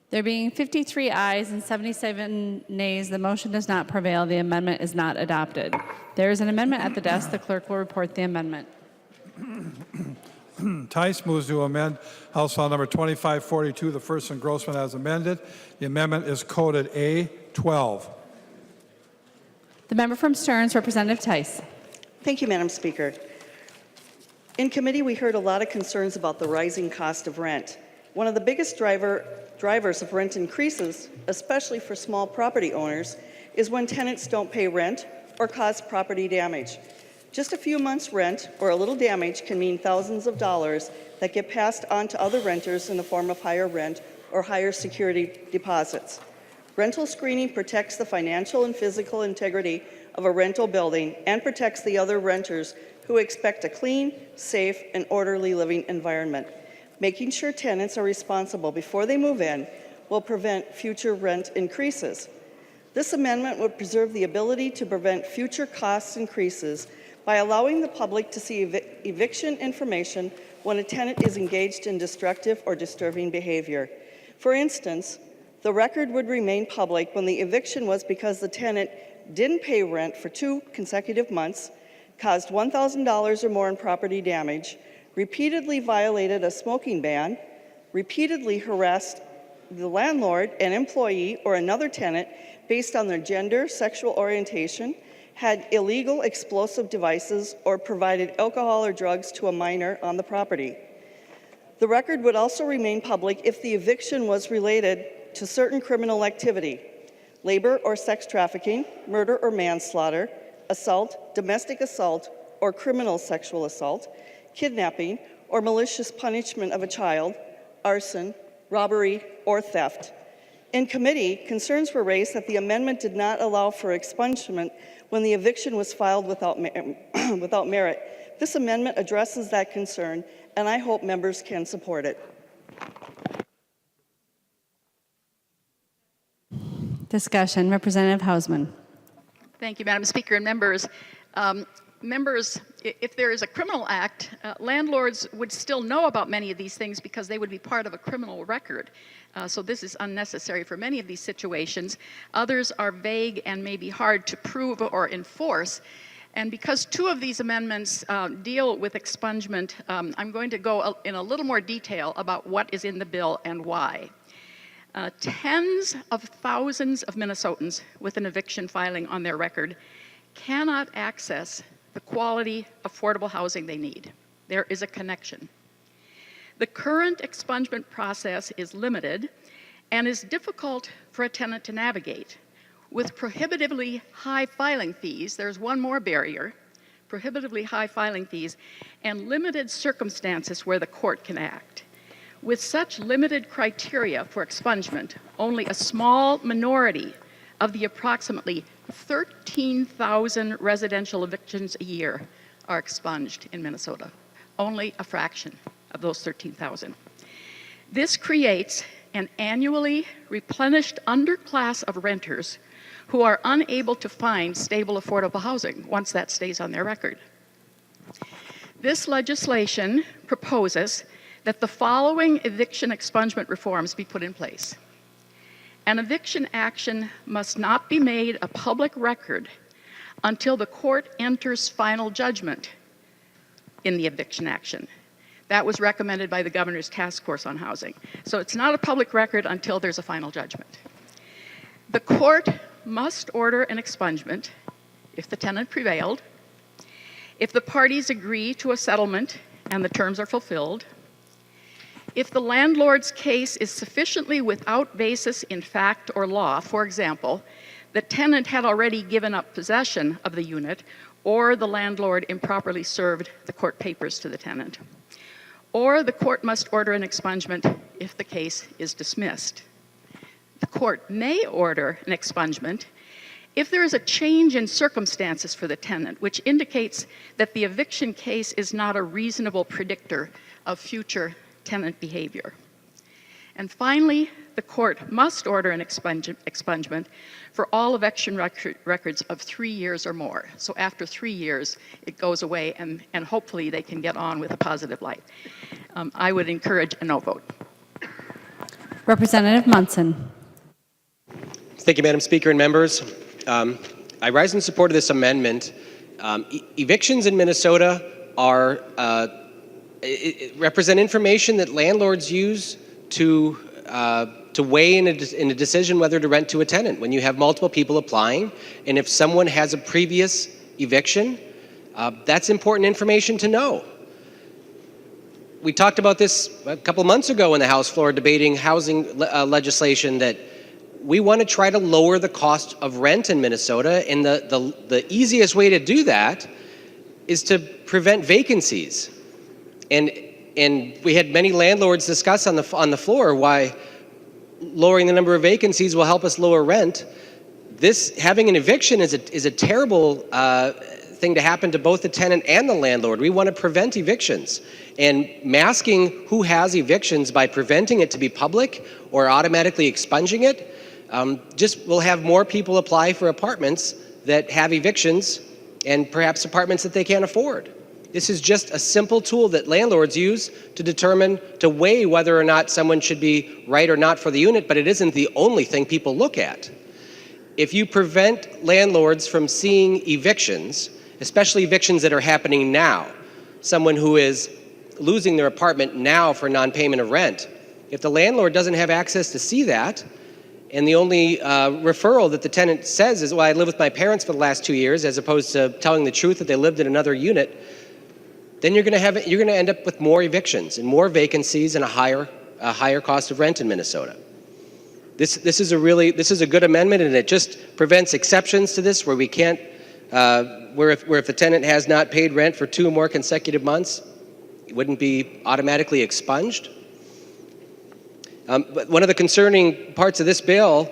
There being 53 ayes and 77 nays, the motion does not prevail. The amendment is not adopted. There is an amendment at the desk. The clerk will report the amendment. Tice moves to amend House File Number 2542, the first engrossment as amended. The amendment is coded A12. The member from Stearns, Representative Tice. Thank you, Madam Speaker. In committee, we heard a lot of concerns about the rising cost of rent. One of the biggest drivers of rent increases, especially for small property owners, is when tenants don't pay rent or cause property damage. Just a few months' rent or a little damage can mean thousands of dollars that get passed on to other renters in the form of higher rent or higher security deposits. Rental screening protects the financial and physical integrity of a rental building and protects the other renters who expect a clean, safe, and orderly living environment. Making sure tenants are responsible before they move in will prevent future rent increases. This amendment would preserve the ability to prevent future cost increases by allowing the public to see eviction information when a tenant is engaged in destructive or disturbing behavior. For instance, the record would remain public when the eviction was because the tenant didn't pay rent for 2 consecutive months, caused $1,000 or more in property damage, repeatedly violated a smoking ban, repeatedly harassed the landlord, an employee, or another tenant based on their gender, sexual orientation, had illegal explosive devices, or provided alcohol or drugs to a minor on the property. The record would also remain public if the eviction was related to certain criminal activity: labor or sex trafficking, murder or manslaughter, assault, domestic assault, or criminal sexual assault, kidnapping or malicious punishment of a child, arson, robbery, or theft. In committee, concerns were raised that the amendment did not allow for expungement when the eviction was filed without merit. This amendment addresses that concern, and I hope members can support it. Discussion. Representative Hausman. Thank you, Madam Speaker and members. Members, if there is a criminal act, landlords would still know about many of these things because they would be part of a criminal record. So this is unnecessary for many of these situations. Others are vague and may be hard to prove or enforce. And because 2 of these amendments deal with expungement, I'm going to go in a little more detail about what is in the bill and why. Tens of thousands of Minnesotans with an eviction filing on their record cannot access the quality, affordable housing they need. There is a connection. The current expungement process is limited and is difficult for a tenant to navigate. With prohibitively high filing fees, there's one more barrier: prohibitively high filing fees and limited circumstances where the court can act. With such limited criteria for expungement, only a small minority of the approximately 13,000 residential evictions a year are expunged in Minnesota. Only a fraction of those 13,000. This creates an annually replenished underclass of renters who are unable to find stable, affordable housing once that stays on their record. This legislation proposes that the following eviction expungement reforms be put in place. An eviction action must not be made a public record until the court enters final judgment in the eviction action. That was recommended by the Governor's Task Force on Housing. So it's not a public record until there's a final judgment. The court must order an expungement if the tenant prevailed, if the parties agree to a settlement and the terms are fulfilled, if the landlord's case is sufficiently without basis in fact or law. For example, the tenant had already given up possession of the unit, or the landlord improperly served the court papers to the tenant. Or the court must order an expungement if the case is dismissed. The court may order an expungement if there is a change in circumstances for the tenant, which indicates that the eviction case is not a reasonable predictor of future tenant behavior. And finally, the court must order an expungement for all eviction records of 3 years or more. So after 3 years, it goes away, and hopefully they can get on with a positive life. I would encourage a no vote. Representative Munson. Thank you, Madam Speaker and members. I rise in support of this amendment. Evictions in Minnesota are represent information that landlords use to weigh in a decision whether to rent to a tenant. When you have multiple people applying, and if someone has a previous eviction, that's important information to know. We talked about this a couple months ago in the House floor debating housing legislation, that we want to try to lower the cost of rent in Minnesota, and the easiest way to do that is to prevent vacancies. And we had many landlords discuss on the floor why lowering the number of vacancies will help us lower rent. Having an eviction is a terrible thing to happen to both the tenant and the landlord. We want to prevent evictions, and masking who has evictions by preventing it to be public or automatically expunging it we'll have more people apply for apartments that have evictions and perhaps apartments that they can't afford. This is just a simple tool that landlords use to weigh whether or not someone should be right or not for the unit, but it isn't the only thing people look at. If you prevent landlords from seeing evictions, especially evictions that are happening now, someone who is losing their apartment now for non-payment of rent, if the landlord doesn't have access to see that, and the only referral that the tenant says is, well, I live with my parents for the last 2 years, as opposed to telling the truth that they lived in another unit, then you're going to end up with more evictions and more vacancies and a higher cost of rent in Minnesota. This is a good amendment, and it just prevents exceptions to this where we can't where if the tenant has not paid rent for 2 more consecutive months, it wouldn't be automatically expunged. But one of the concerning parts of this bill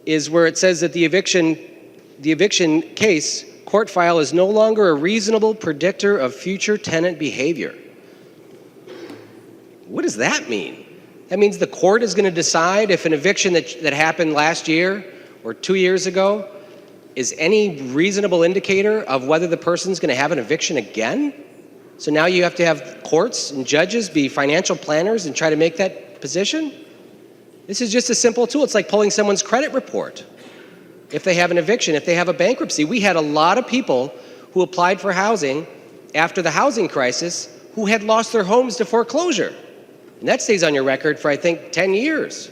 is where it says that the eviction case court file is no longer a reasonable predictor of future tenant behavior. What does that mean? That means the court is going to decide if an eviction that happened last year or 2 years ago is any reasonable indicator of whether the person's going to have an eviction again? So now you have to have courts and judges be financial planners and try to make that position? This is just a simple tool. It's like pulling someone's credit report. If they have an eviction, if they have a bankruptcy. We had a lot of people who applied for housing after the housing crisis who had lost their homes to foreclosure. And that stays on your record for, I think, 10 years.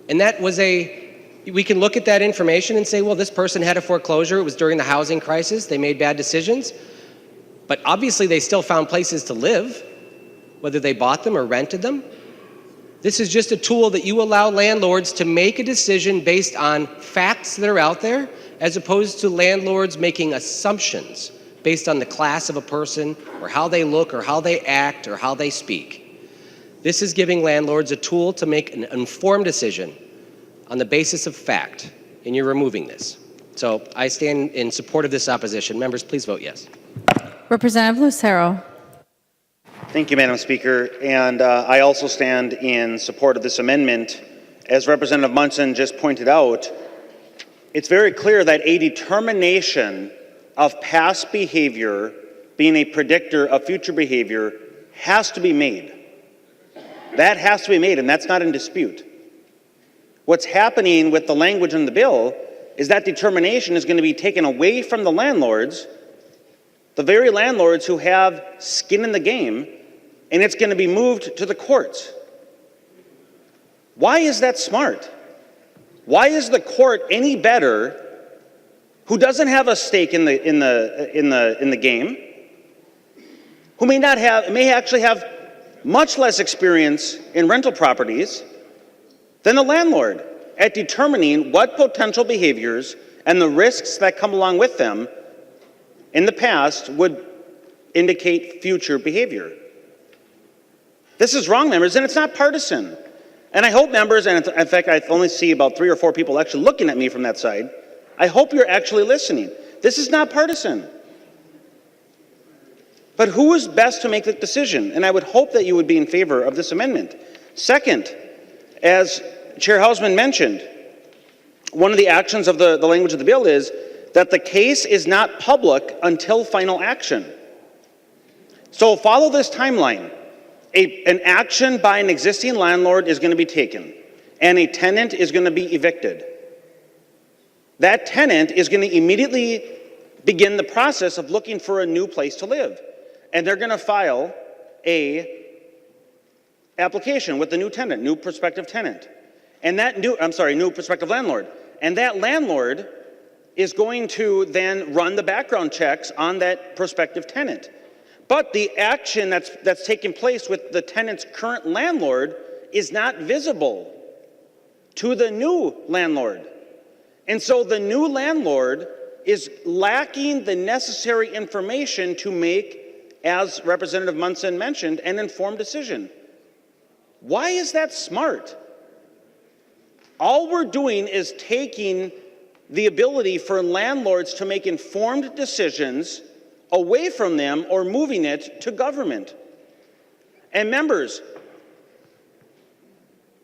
And that was we can look at that information and say, well, this person had a foreclosure. It was during the housing crisis. They made bad decisions. But obviously, they still found places to live, whether they bought them or rented them. This is just a tool that you allow landlords to make a decision based on facts that are out there, as opposed to landlords making assumptions based on the class of a person or how they look or how they act or how they speak. This is giving landlords a tool to make an informed decision on the basis of fact, and you're removing this. So I stand in support of this opposition. Members, please vote yes. Representative Lucero. Thank you, Madam Speaker. And I also stand in support of this amendment. As Representative Munson just pointed out, it's very clear that a determination of past behavior being a predictor of future behavior has to be made. That has to be made, and that's not in dispute. What's happening with the language in the bill is that determination is going to be taken away from the landlords, the very landlords who have skin in the game, and it's going to be moved to the courts. Why is that smart? Why is the court any better who doesn't have a stake in the game, who may actually have much less experience in rental properties than the landlord at determining what potential behaviors and the risks that come along with them in the past would indicate future behavior? This is wrong, members, and it's not partisan. And I hope members, and in fact, I only see about 3 or 4 people actually looking at me from that side. I hope you're actually listening. This is not partisan. But who is best to make the decision? And I would hope that you would be in favor of this amendment. Second, as Chair Hausman mentioned, one of the actions of the language of the bill is that the case is not public until final action. So follow this timeline. An action by an existing landlord is going to be taken, and a tenant is going to be evicted. That tenant is going to immediately begin the process of looking for a new place to live. And they're going to file a application with the new tenant, new prospective tenant. And that new prospective landlord. And that landlord is going to then run the background checks on that prospective tenant. But the action that's taking place with the tenant's current landlord is not visible to the new landlord. And so the new landlord is lacking the necessary information to make, as Representative Munson mentioned, an informed decision. Why is that smart? All we're doing is taking the ability for landlords to make informed decisions away from them or moving it to government. And members,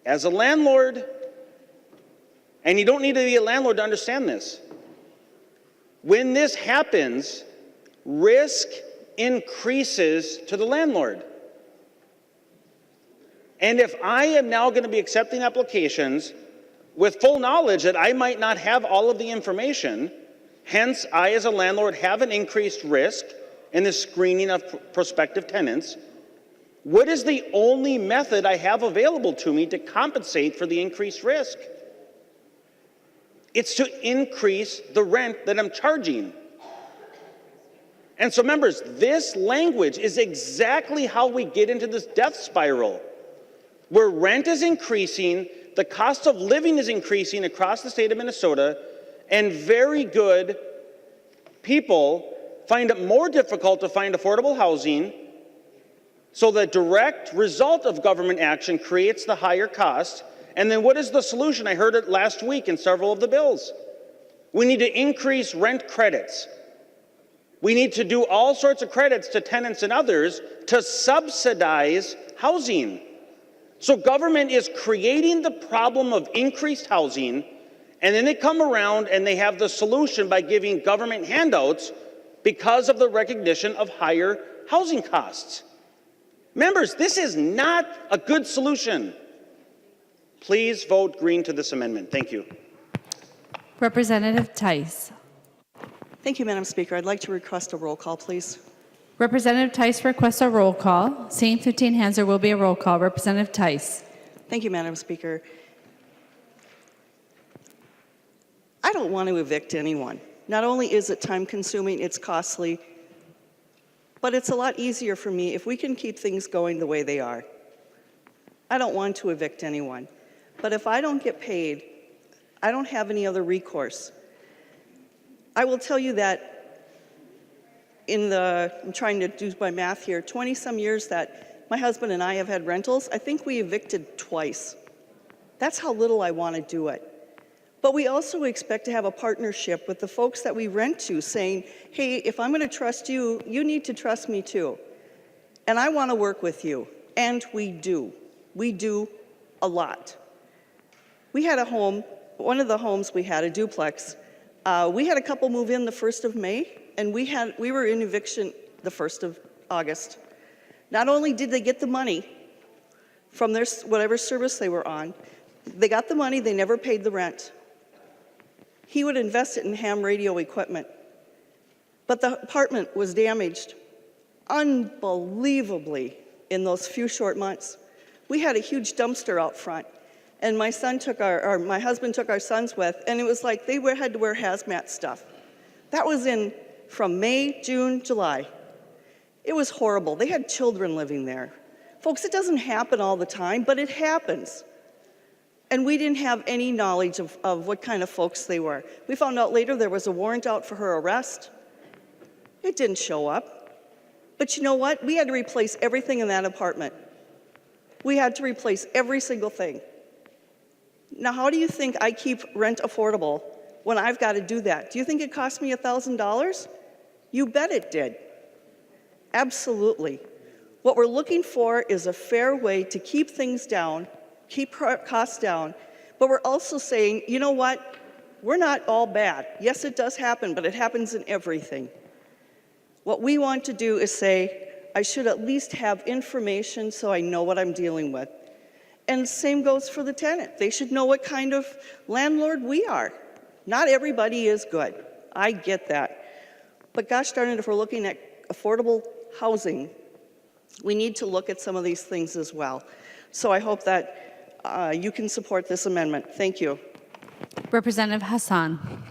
as a landlord, And you don't need to be a landlord to understand this. When this happens, risk increases to the landlord. And if I am now going to be accepting applications with full knowledge that I might not have all of the information, hence I as a landlord have an increased risk in the screening of prospective tenants, what is the only method I have available to me to compensate for the increased risk? It's to increase the rent that I'm charging. And so members, this language is exactly how we get into this death spiral, where rent is increasing, the cost of living is increasing across the state of Minnesota, and very good people find it more difficult to find affordable housing. So the direct result of government action creates the higher cost. And then what is the solution? I heard it last week in several of the bills. We need to increase rent credits. We need to do all sorts of credits to tenants and others to subsidize housing. So government is creating the problem of increased housing, and then they come around and they have the solution by giving government handouts because of the recognition of higher housing costs. Members, this is not a good solution. Please vote green to this amendment. Thank you. Representative Tice. Thank you, Madam Speaker. I'd like to request a roll call, please. Representative Tice requests a roll call. Seeing 15 hands, there will be a roll call. Representative Tice. Thank you, Madam Speaker. I don't want to evict anyone. Not only is it time-consuming, it's costly, but it's a lot easier for me if we can keep things going the way they are. I don't want to evict anyone, but if I don't get paid, I don't have any other recourse. I will tell you that I'm trying to do my math here, 20-some years that my husband and I have had rentals, I think we evicted twice. That's how little I want to do it. But we also expect to have a partnership with the folks that we rent to, saying, hey, if I'm going to trust you, you need to trust me too. And I want to work with you. And we do. We do a lot. We had a home, one of the homes we had, a duplex. We had a couple move in the 1st of May, and we were in eviction the 1st of August. Not only did they get the money from their whatever service they were on, they got the money, they never paid the rent. He would invest it in ham radio equipment. But the apartment was damaged unbelievably in those few short months. We had a huge dumpster out front, and my husband took our sons with, and it was like they had to wear hazmat stuff. That was from May, June, July. It was horrible. They had children living there. Folks, it doesn't happen all the time, but it happens. And we didn't have any knowledge of what kind of folks they were. We found out later there was a warrant out for her arrest. It didn't show up. But you know what? We had to replace everything in that apartment. We had to replace every single thing. Now, how do you think I keep rent affordable when I've got to do that? Do you think it cost me $1,000? You bet it did. Absolutely. What we're looking for is a fair way to keep things down, keep costs down, but we're also saying, you know what? We're not all bad. Yes, it does happen, but it happens in everything. What we want to do is say, I should at least have information so I know what I'm dealing with. And same goes for the tenant. They should know what kind of landlord we are. Not everybody is good. I get that. But gosh darn it, if we're looking at affordable housing, we need to look at some of these things as well. So I hope that you can support this amendment. Thank you. Representative Hassan.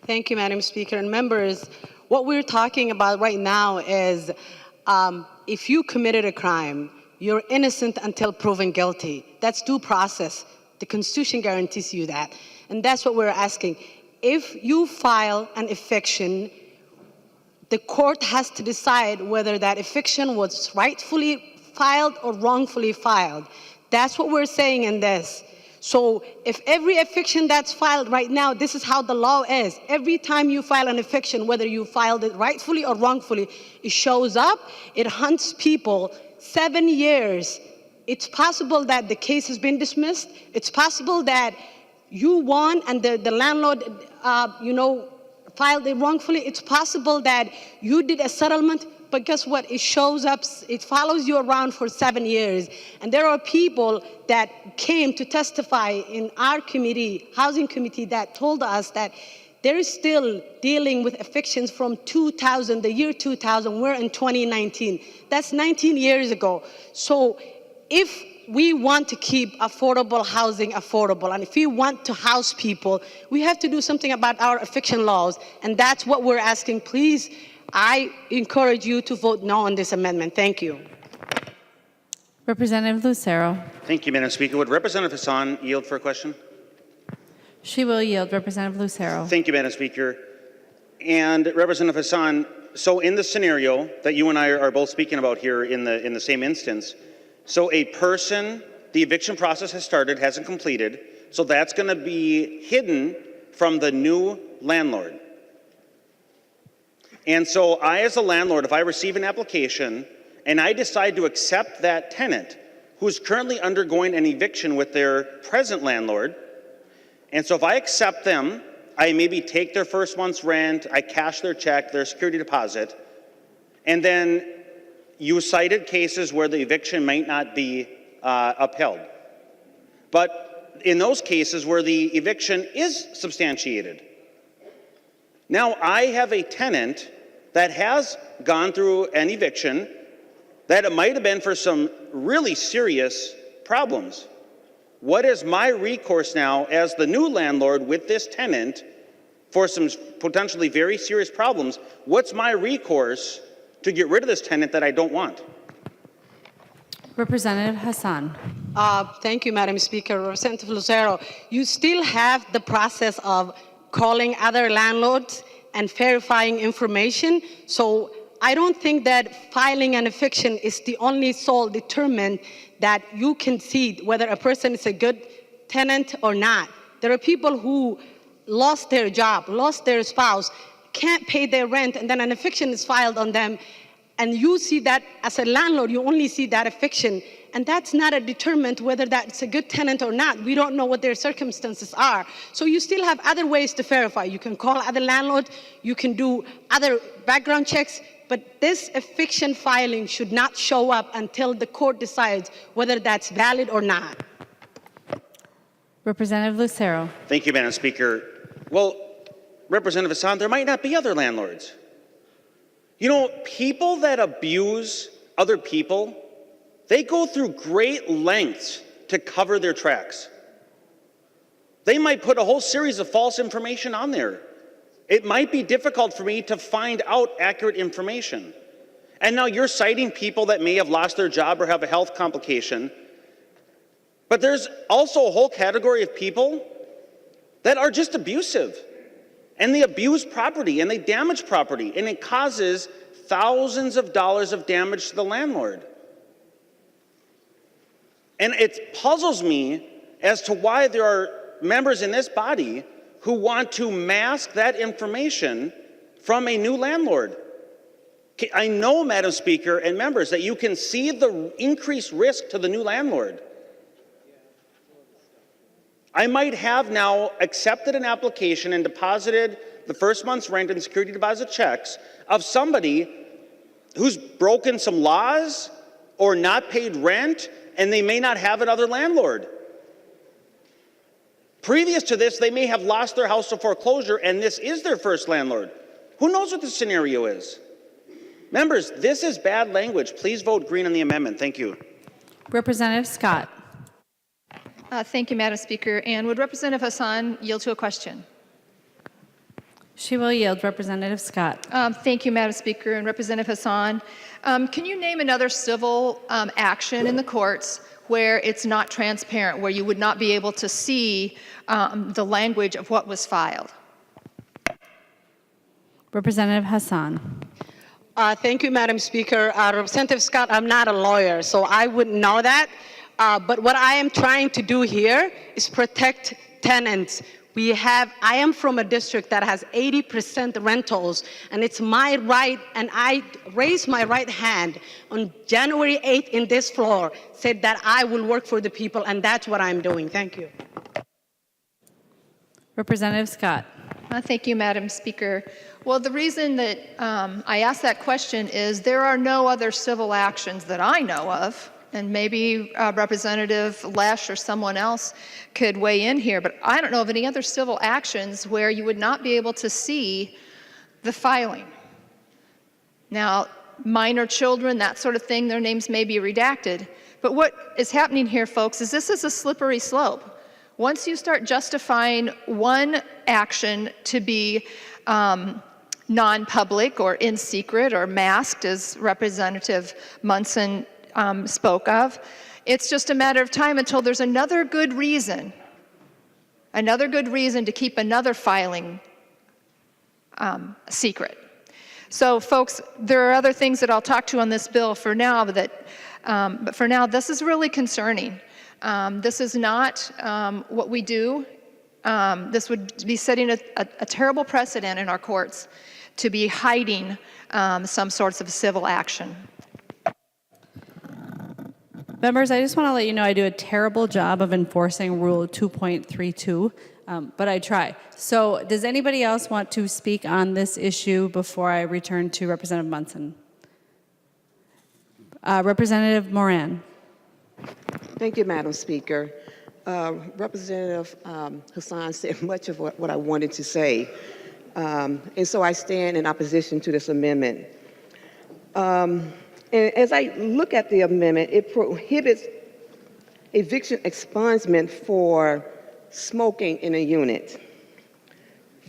Thank you, Madam Speaker. And members, what we're talking about right now is if you committed a crime, you're innocent until proven guilty. That's due process. The Constitution guarantees you that. And that's what we're asking. If you file an eviction, the court has to decide whether that eviction was rightfully filed or wrongfully filed. That's what we're saying in this. So if every eviction that's filed right now, this is how the law is. Every time you file an eviction, whether you filed it rightfully or wrongfully, it shows up, it hunts people 7 years. It's possible that the case has been dismissed. It's possible that you won and the landlord, filed it wrongfully, it's possible that you did a settlement, but guess what? It shows up, it follows you around for 7 years. And there are people that came to testify in our committee, housing committee, that told us that they're still dealing with evictions from 2000, the year 2000. We're in 2019. That's 19 years ago. So if we want to keep affordable housing affordable, and if we want to house people, we have to do something about our eviction laws, and that's what we're asking. Please, I encourage you to vote no on this amendment. Thank you. Representative Lucero. Thank you, Madam Speaker. Would Representative Hassan yield for a question? She will yield. Representative Lucero. Thank you, Madam Speaker. And Representative Hassan, so in the scenario that you and I are both speaking about here in the same instance, so a person, the eviction process has started, hasn't completed, so that's going to be hidden from the new landlord. And so I, as a landlord, if I receive an application and I decide to accept that tenant who's currently undergoing an eviction with their present landlord, and so if I accept them, I maybe take their first month's rent, I cash their check, their security deposit, and then you cited cases where the eviction might not be upheld. But in those cases where the eviction is substantiated, now I have a tenant that has gone through an eviction that it might have been for some really serious problems. What is my recourse now as the new landlord with this tenant for some potentially very serious problems? What's my recourse to get rid of this tenant that I don't want? Representative Hassan. Thank you, Madam Speaker. Representative Lucero, you still have the process of calling other landlords and verifying information. So I don't think that filing an eviction is the only sole determinant that you can see whether a person is a good tenant or not. There are people who lost their job, lost their spouse, can't pay their rent, and then an eviction is filed on them. And you see that as a landlord, you only see that eviction. And that's not a determinant whether that's a good tenant or not. We don't know what their circumstances are. So you still have other ways to verify. You can call other landlords, you can do other background checks, but this eviction filing should not show up until the court decides whether that's valid or not. Representative Lucero. Thank you, Madam Speaker. Well, Representative Hassan, there might not be other landlords. You know, people that abuse other people, they go through great lengths to cover their tracks. They might put a whole series of false information on there. It might be difficult for me to find out accurate information. And now you're citing people that may have lost their job or have a health complication. But there's also a whole category of people that are just abusive. And they abuse property and they damage property, and it causes thousands of dollars of damage to the landlord. And it puzzles me as to why there are members in this body who want to mask that information from a new landlord. I know, Madam Speaker and members, that you can see the increased risk to the new landlord. I might have now accepted an application and deposited the first month's rent and security deposit checks of somebody who's broken some laws or not paid rent, and they may not have another landlord. Previous to this, they may have lost their house to foreclosure, and this is their first landlord. Who knows what the scenario is? Members, this is bad language. Please vote green on the amendment. Thank you. Representative Scott. Thank you, Madam Speaker. And would Representative Hassan yield to a question? She will yield. Representative Scott. Thank you, Madam Speaker. And Representative Hassan, can you name another civil action in the courts where it's not transparent, where you would not be able to see the language of what was filed? Representative Hassan. Thank you, Madam Speaker. Representative Scott, I'm not a lawyer, so I wouldn't know that. But what I am trying to do here is protect tenants. I am from a district that has 80% rentals, and it's my right, and I raised my right hand on January 8th in this floor, said that I will work for the people, and that's what I'm doing. Thank you. Representative Scott. Thank you, Madam Speaker. Well, the reason that I asked that question is there are no other civil actions that I know of, and maybe Representative Lesh or someone else could weigh in here, but I don't know of any other civil actions where you would not be able to see the filing. Now, minor children, that sort of thing, their names may be redacted, but what is happening here, folks, is this is a slippery slope. Once you start justifying one action to be non-public or in secret or masked, as Representative Munson spoke of, it's just a matter of time until there's another good reason to keep another filing secret. So, folks, there are other things that I'll talk to on this bill for now, but for now, this is really concerning. This is not what we do. This would be setting a terrible precedent in our courts to be hiding some sorts of civil action. Members, I just want to let you know I do a terrible job of enforcing Rule 2.32, but I try. So does anybody else want to speak on this issue before I return to Representative Munson? Representative Moran. Thank you, Madam Speaker. Representative Hausman said much of what I wanted to say, and so I stand in opposition to this amendment. And as I look at the amendment, it prohibits eviction expungement for smoking in a unit.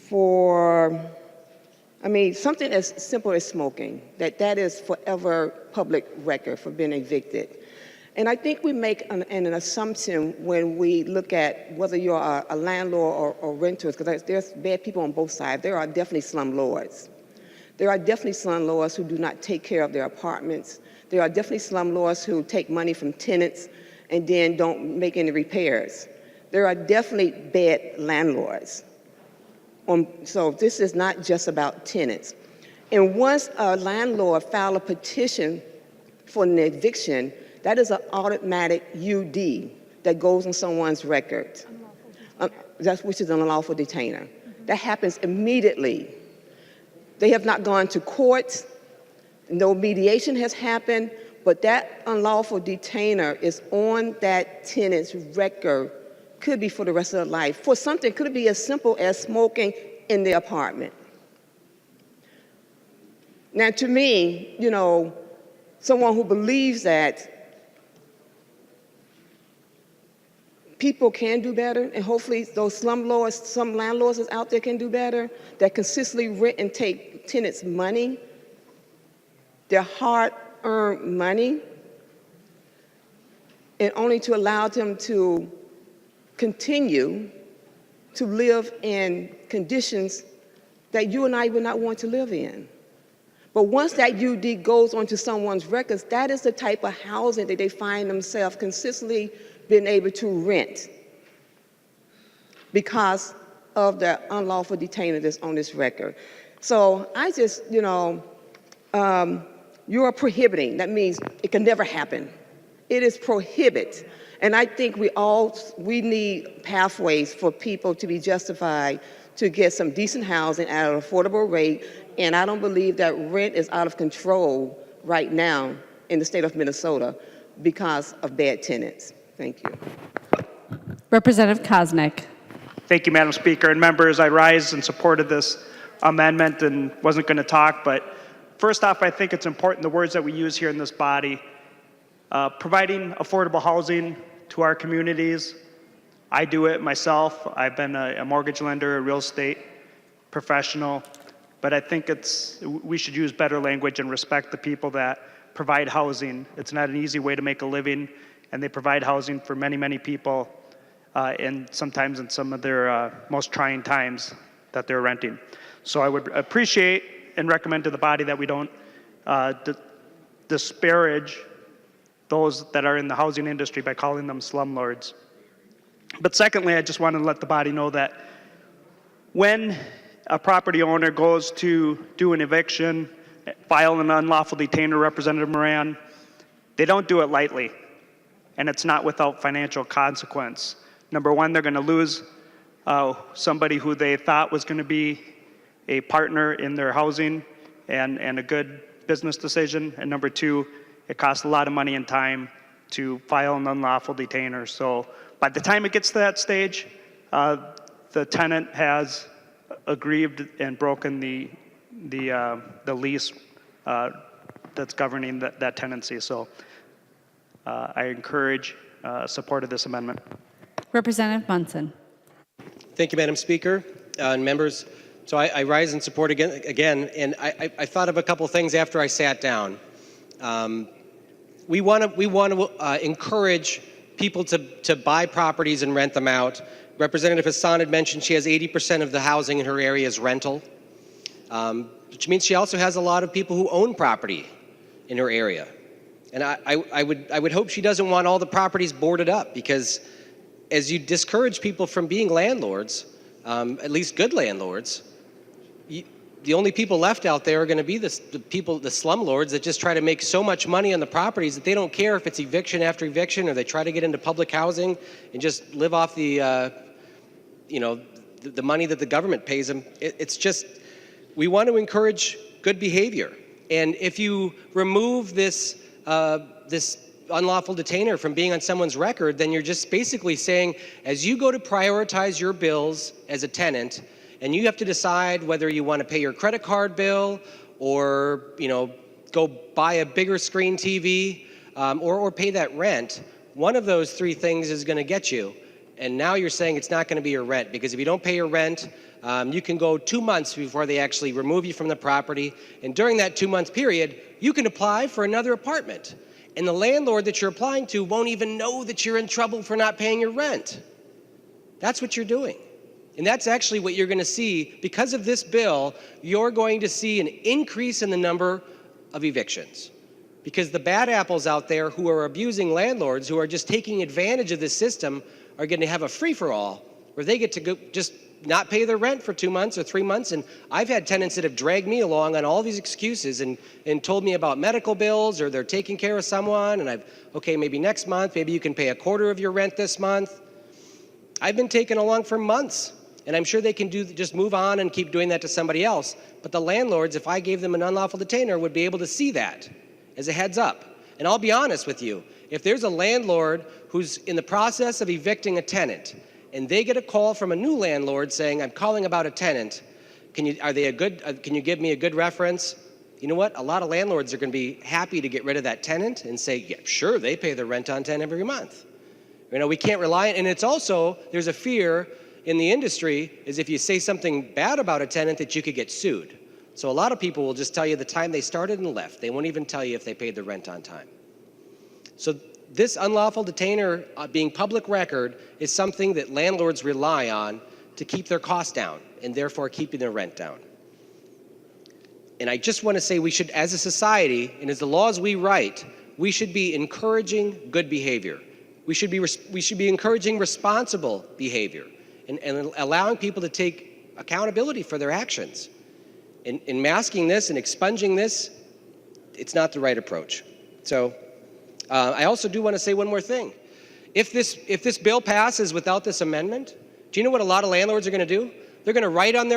Something as simple as smoking, that is forever public record for being evicted. And I think we make an assumption when we look at whether you're a landlord or renters, because there's bad people on both sides. There are definitely slumlords. There are definitely slumlords who do not take care of their apartments. There are definitely slumlords who take money from tenants and then don't make any repairs. There are definitely bad landlords. So this is not just about tenants. And once a landlord files a petition for an eviction, that is an automatic UD that goes on someone's record, which is an unlawful detainer. That happens immediately. They have not gone to court, no mediation has happened, but that unlawful detainer is on that tenant's record, could be for the rest of their life. For something, could be as simple as smoking in the apartment. Now, to me, someone who believes that people can do better, and hopefully those some landlords that's out there can do better, that consistently rent and take tenants' money, their hard-earned money, and only to allow them to continue to live in conditions that you and I would not want to live in. But once that UD goes onto someone's records, that is the type of housing that they find themselves consistently being able to rent because of the unlawful detainer that's on this record. So I just, you are prohibiting. That means it can never happen. It is prohibit. And I think we need pathways for people to be justified to get some decent housing at an affordable rate. And I don't believe that rent is out of control right now in the state of Minnesota because of bad tenants. Thank you. Representative Koznick. Thank you, Madam Speaker. And members, I rise in support of this amendment and wasn't going to talk, but first off, I think it's important the words that we use here in this body. Providing affordable housing to our communities. I do it myself. I've been a mortgage lender, a real estate professional, but I think we should use better language and respect the people that provide housing. It's not an easy way to make a living, and they provide housing for many, many people, and sometimes in some of their most trying times that they're renting. So I would appreciate and recommend to the body that we don't disparage those that are in the housing industry by calling them slumlords. But secondly, I just want to let the body know that when a property owner goes to do an eviction, file an unlawful detainer, Representative Moran, they don't do it lightly, and it's not without financial consequence. Number one, they're going to lose somebody who they thought was going to be a partner in their housing and a good business decision. And number two, it costs a lot of money and time to file an unlawful detainer. So by the time it gets to that stage, the tenant has aggrieved and broken the lease that's governing that tenancy. So I encourage support of this amendment. Representative Munson. Thank you, Madam Speaker and members. So I rise in support again, and I thought of a couple things after I sat down. We want to encourage people to buy properties and rent them out. Representative Hausman had mentioned she has 80% of the housing in her area is rental, which means she also has a lot of people who own property in her area. And I would hope she doesn't want all the properties boarded up, because as you discourage people from being landlords, at least good landlords, the only people left out there are going to be the slumlords that just try to make so much money on the properties that they don't care if it's eviction after eviction, or they try to get into public housing and just live off the money that the government pays them. It's just, we want to encourage good behavior. And if you remove this unlawful detainer from being on someone's record, then you're just basically saying, as you go to prioritize your bills as a tenant, and you have to decide whether you want to pay your credit card bill, or go buy a bigger screen TV, or pay that rent, one of those three things is going to get you. And now you're saying it's not going to be your rent, because if you don't pay your rent, you can go 2 months before they actually remove you from the property. And during that 2-month period, you can apply for another apartment. And the landlord that you're applying to won't even know that you're in trouble for not paying your rent. That's what you're doing. And that's actually what you're going to see. Because of this bill, you're going to see an increase in the number of evictions. Because the bad apples out there who are abusing landlords, who are just taking advantage of this system, are going to have a free-for-all where they get to go just not pay their rent for 2 months or 3 months. And I've had tenants that have dragged me along on all these excuses and told me about medical bills, or they're taking care of someone, and okay, maybe next month, maybe you can pay a quarter of your rent this month. I've been taken along for months, and I'm sure they can just move on and keep doing that to somebody else. But the landlords, if I gave them an unlawful detainer, would be able to see that as a heads up. And I'll be honest with you, if there's a landlord who's in the process of evicting a tenant, and they get a call from a new landlord saying, I'm calling about a tenant, can you give me a good reference? You know what? A lot of landlords are going to be happy to get rid of that tenant and say, yeah, sure, they pay their rent on time every month. We can't rely on, and it's also, there's a fear in the industry is if you say something bad about a tenant that you could get sued. So a lot of people will just tell you the time they started and left. They won't even tell you if they paid the rent on time. So this unlawful detainer being public record is something that landlords rely on to keep their costs down, and therefore keeping their rent down. And I just want to say we should, as a society, and as the laws we write, we should be encouraging good behavior. We should be encouraging responsible behavior and allowing people to take accountability for their actions. In masking this and expunging this, it's not the right approach. So I also do want to say one more thing. If this bill passes without this amendment, do you know what a lot of landlords are going to do? They're going to write on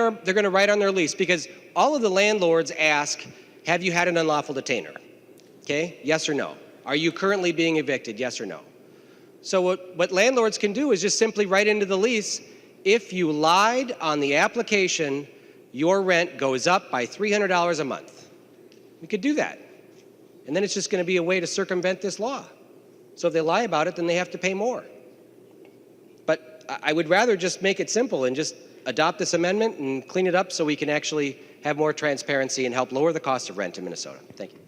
their lease, because all of the landlords ask, have you had an unlawful detainer? Okay, yes or no? Are you currently being evicted? Yes or no? So what landlords can do is just simply write into the lease, if you lied on the application, your rent goes up by $300 a month. We could do that. And then it's just going to be a way to circumvent this law. So if they lie about it, then they have to pay more. But I would rather just make it simple and just adopt this amendment and clean it up so we can actually have more transparency and help lower the cost of rent in Minnesota. Thank you.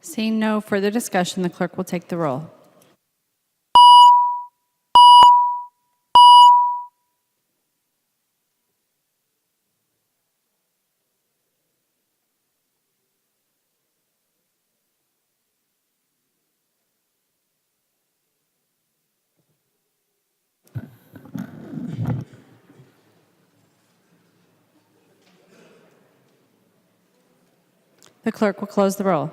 Seeing no further discussion, the clerk will take the roll. The clerk will close the roll.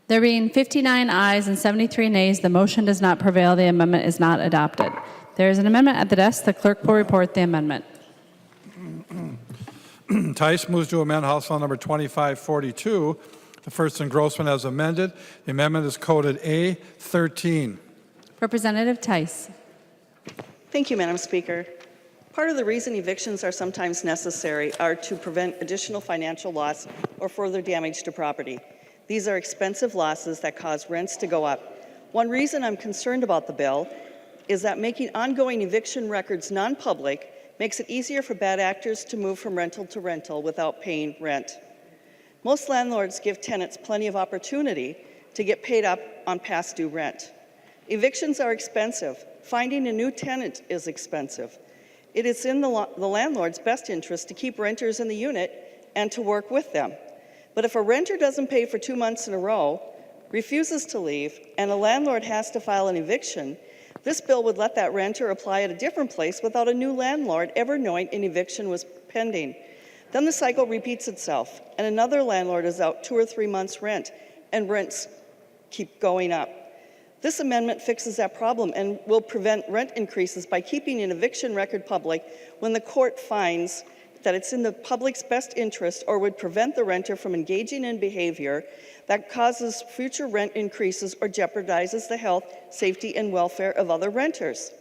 There being 59 ayes and 73 nays, the motion does not prevail. The amendment is not adopted. There is an amendment at the desk. The clerk will report the amendment. Tice moves to amend House File Number 2542, the first engrossment as amended. The amendment is coded A13. Representative Tice. Thank you, Madam Speaker. Part of the reason evictions are sometimes necessary are to prevent additional financial loss or further damage to property. These are expensive losses that cause rents to go up. One reason I'm concerned about the bill is that making ongoing eviction records non-public makes it easier for bad actors to move from rental to rental without paying rent. Most landlords give tenants plenty of opportunity to get paid up on past due rent. Evictions are expensive. Finding a new tenant is expensive. It is in the landlord's best interest to keep renters in the unit and to work with them. But if a renter doesn't pay for 2 months in a row, refuses to leave, and a landlord has to file an eviction, this bill would let that renter apply at a different place without a new landlord ever knowing an eviction was pending. Then the cycle repeats itself, and another landlord is out 2 or 3 months' rent, and rents keep going up. This amendment fixes that problem and will prevent rent increases by keeping an eviction record public when the court finds that it's in the public's best interest or would prevent the renter from engaging in behavior that causes future rent increases or jeopardizes the health, safety, and welfare of other renters.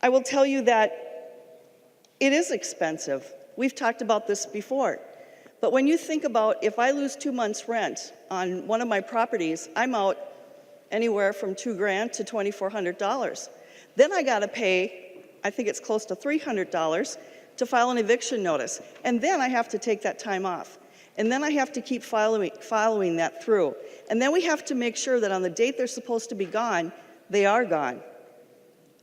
I will tell you that it is expensive. We've talked about this before. But when you think about if I lose 2 months' rent on one of my properties, I'm out anywhere from $2,000 to $2,400. Then I got to pay, I think it's close to $300 to file an eviction notice. And then I have to take that time off. And then I have to keep following that through. And then we have to make sure that on the date they're supposed to be gone, they are gone.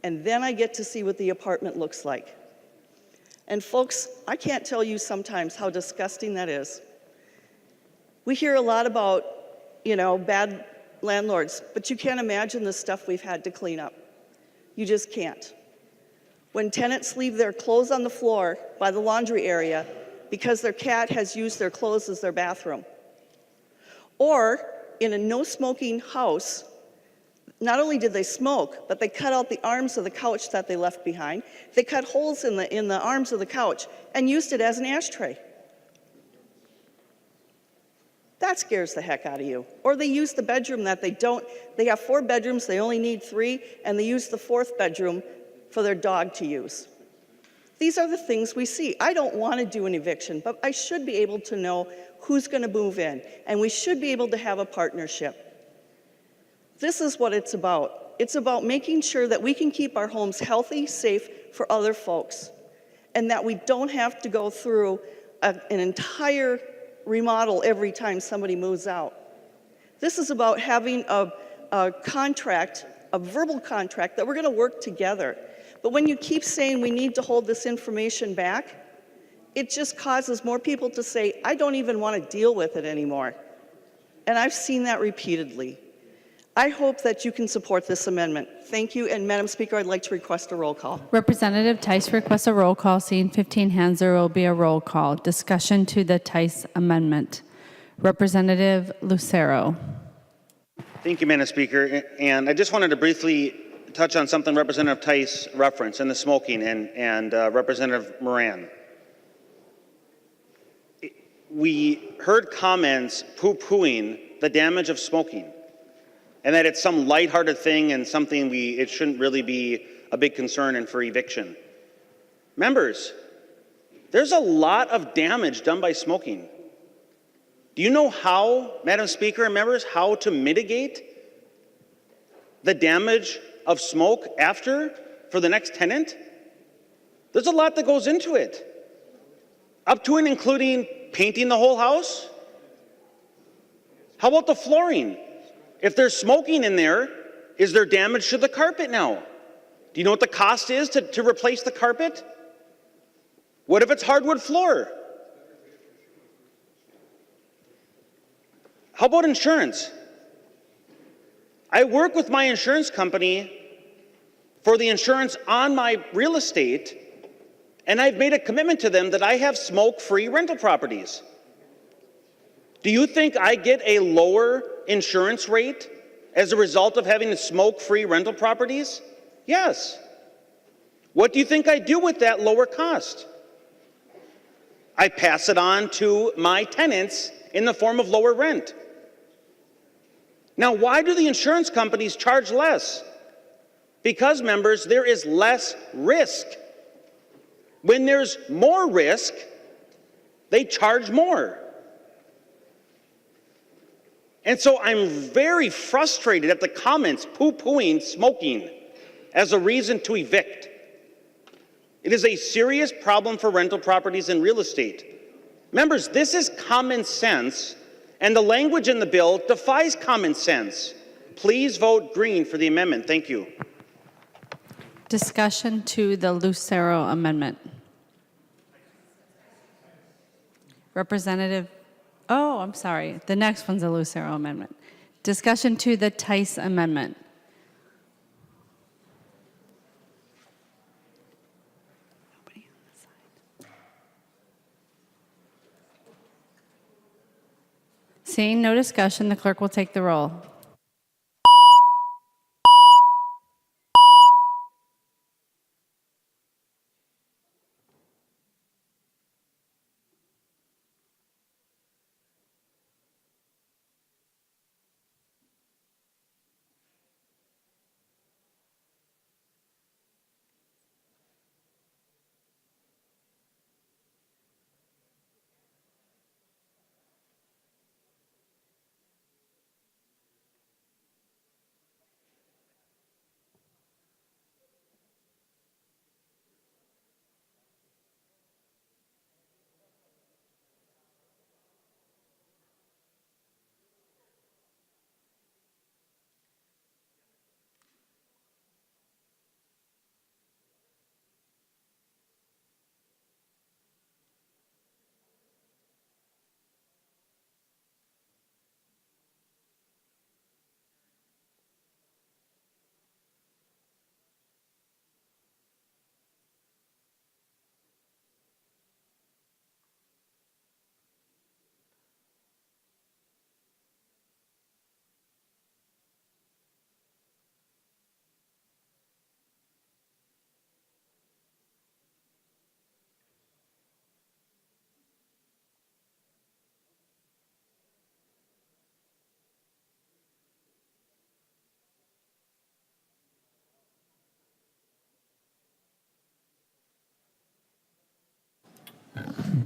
And then I get to see what the apartment looks like. And folks, I can't tell you sometimes how disgusting that is. We hear a lot about, bad landlords, but you can't imagine the stuff we've had to clean up. You just can't. When tenants leave their clothes on the floor by the laundry area because their cat has used their clothes as their bathroom. Or in a no-smoking house, not only did they smoke, but they cut out the arms of the couch that they left behind. They cut holes in the arms of the couch and used it as an ashtray. That scares the heck out of you. Or they use the bedroom that they have 4 bedrooms, they only need 3, and they use the 4th bedroom for their dog to use. These are the things we see. I don't want to do an eviction, but I should be able to know who's going to move in, and we should be able to have a partnership. This is what it's about. It's about making sure that we can keep our homes healthy, safe for other folks, and that we don't have to go through an entire remodel every time somebody moves out. This is about having a contract, a verbal contract, that we're going to work together. But when you keep saying we need to hold this information back, it just causes more people to say, I don't even want to deal with it anymore. And I've seen that repeatedly. I hope that you can support this amendment. Thank you, and Madam Speaker, I'd like to request a roll call. Representative Tice requests a roll call. Seeing 15 hands, there will be a roll call. Discussion to the Tice amendment. Representative Lucero. Thank you, Madam Speaker. And I just wanted to briefly touch on something Representative Tice referenced in the smoking and Representative Moran. We heard comments poo-pooing the damage of smoking, and that it's some lighthearted thing and something it shouldn't really be a big concern and for eviction. Members, there's a lot of damage done by smoking. Do you know how, Madam Speaker and members, how to mitigate the damage of smoke for the next tenant? There's a lot that goes into it, up to and including painting the whole house. How about the flooring? If there's smoking in there, is there damage to the carpet now? Do you know what the cost is to replace the carpet? What if it's hardwood floor? How about insurance? I work with my insurance company for the insurance on my real estate, and I've made a commitment to them that I have smoke-free rental properties. Do you think I get a lower insurance rate as a result of having smoke-free rental properties? Yes. What do you think I do with that lower cost? I pass it on to my tenants in the form of lower rent. Now, why do the insurance companies charge less? Because, members, there is less risk. When there's more risk, they charge more. And so I'm very frustrated at the comments poo-pooing smoking as a reason to evict. It is a serious problem for rental properties and real estate. Members, this is common sense, and the language in the bill defies common sense. Please vote green for the amendment. Thank you. Discussion to the Lucero amendment. Representative, oh, I'm sorry. The next one's a Lucero amendment. Discussion to the Tice amendment. Nobody on this side. Seeing no discussion, the clerk will take the roll.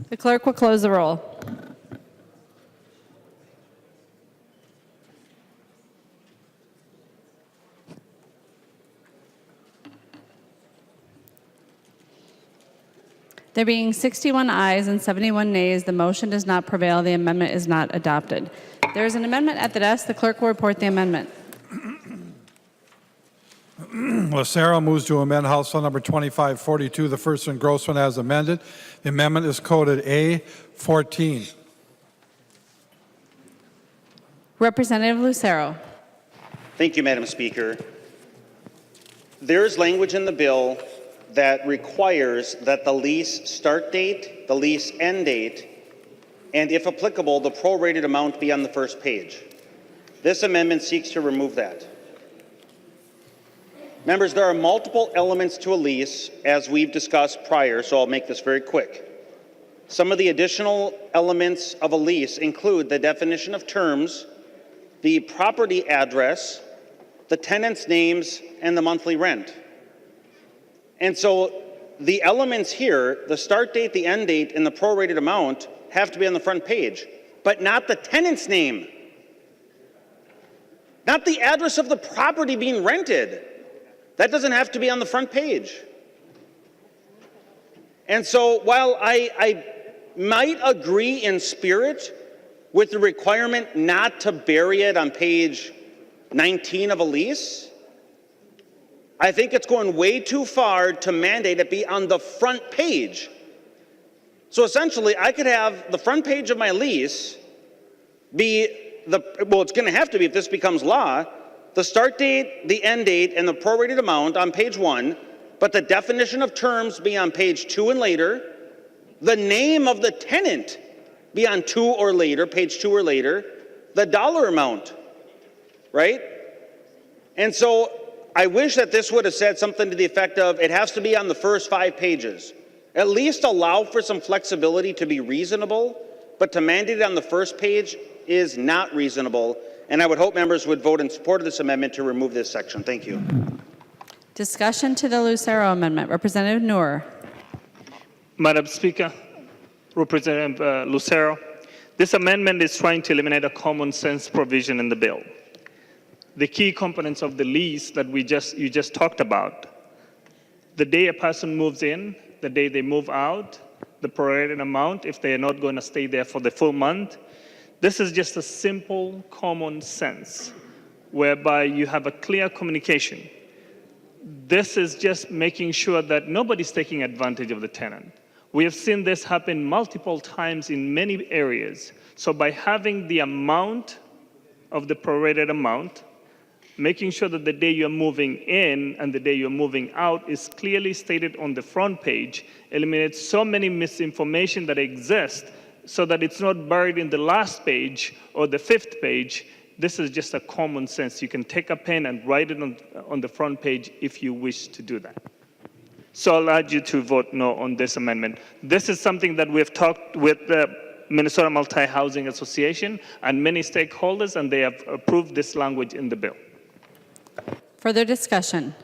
The clerk will close the roll. There being 61 ayes and 71 nays, the motion does not prevail. The amendment is not adopted. There is an amendment at the desk. The clerk will report the amendment. Lucero moves to amend House File Number 2542, the first engrossment as amended. The amendment is coded A14. Representative Lucero. Thank you, Madam Speaker. There is language in the bill that requires that the lease start date, the lease end date, and if applicable, the prorated amount be on the first page. This amendment seeks to remove that. Members, there are multiple elements to a lease, as we've discussed prior, so I'll make this very quick. Some of the additional elements of a lease include the definition of terms, the property address, the tenant's names, and the monthly rent. And so the elements here, the start date, the end date, and the prorated amount have to be on the front page, but not the tenant's name, not the address of the property being rented. That doesn't have to be on the front page. And so while I might agree in spirit with the requirement not to bury it on page 19 of a lease, I think it's going way too far to mandate it be on the front page. So essentially, I could have the front page of my lease be it's going to have to be if this becomes law, the start date, the end date, and the prorated amount on page 1, but the definition of terms be on page 2 and later, the name of the tenant be on page 2 or later, the dollar amount, right? And so I wish that this would have said something to the effect of it has to be on the first 5 pages. At least allow for some flexibility to be reasonable, but to mandate it on the first page is not reasonable. And I would hope members would vote in support of this amendment to remove this section. Thank you. Discussion to the Lucero Amendment. Representative Noor. Madam Speaker, Representative Lucero, this amendment is trying to eliminate a common sense provision in the bill. The key components of the lease that you just talked about, the day a person moves in, the day they move out, the prorated amount if they are not going to stay there for the full month. This is just a simple common sense whereby you have a clear communication. This is just making sure that nobody's taking advantage of the tenant. We have seen this happen multiple times in many areas. So by having the amount of the prorated amount, making sure that the day you're moving in and the day you're moving out is clearly stated on the front page, eliminates so many misinformation that exists so that it's not buried in the last page or the 5th page. This is just a common sense. You can take a pen and write it on the front page if you wish to do that. So I'll urge you to vote no on this amendment. This is something that we've talked with the Minnesota Multi-Housing Association and many stakeholders, and they have approved this language in the bill. Further discussion?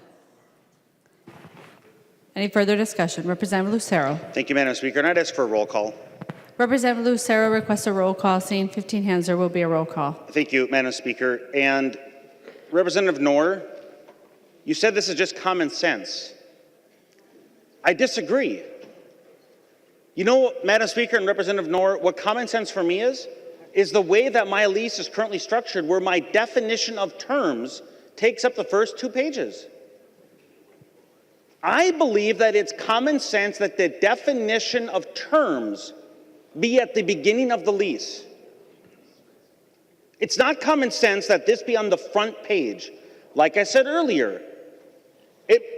Any further discussion? Representative Lucero. Thank you, Madam Speaker. And I'd ask for a roll call. Representative Lucero requests a roll call. Seeing 15 hands, there will be a roll call. Thank you, Madam Speaker. And Representative Noor, you said this is just common sense. I disagree. You know, Madam Speaker and Representative Noor, what common sense for me is the way that my lease is currently structured, where my definition of terms takes up the first 2 pages. I believe that it's common sense that the definition of terms be at the beginning of the lease. It's not common sense that this be on the front page. Like I said earlier,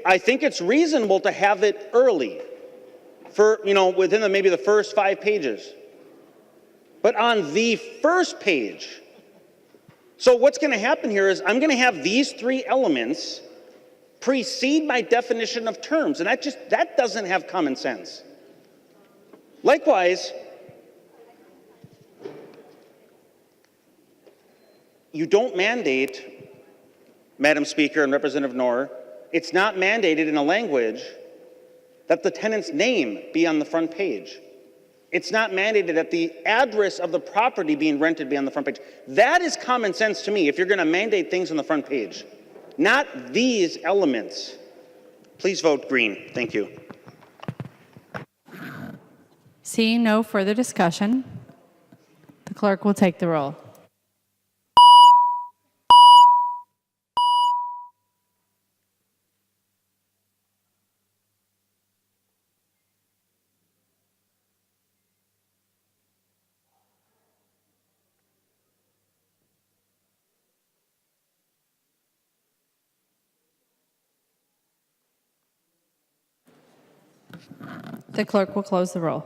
I think it's reasonable to have it early for, within maybe the first 5 pages. But on the first page, so what's going to happen here is I'm going to have these 3 elements precede my definition of terms, and that doesn't have common sense. Likewise, you don't mandate, Madam Speaker and Representative Noor, it's not mandated in a language that the tenant's name be on the front page. It's not mandated that the address of the property being rented be on the front page. That is common sense to me if you're going to mandate things on the front page, not these elements. Please vote green. Thank you. Seeing no further discussion, the clerk will take the roll. The clerk will close the roll.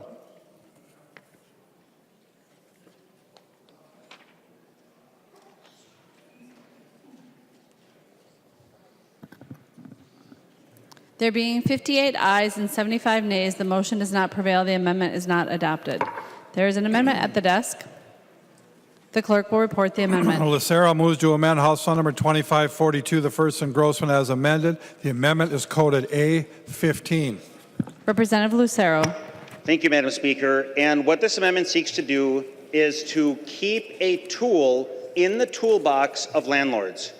There being 58 ayes and 75 nays, the motion does not prevail. The amendment is not adopted. There is an amendment at the desk. The clerk will report the amendment. Lucero moves to amend House File Number 2542, the first engrossment as amended. The amendment is coded A15. Representative Lucero. Thank you, Madam Speaker. And what this amendment seeks to do is to keep a tool in the toolbox of landlords.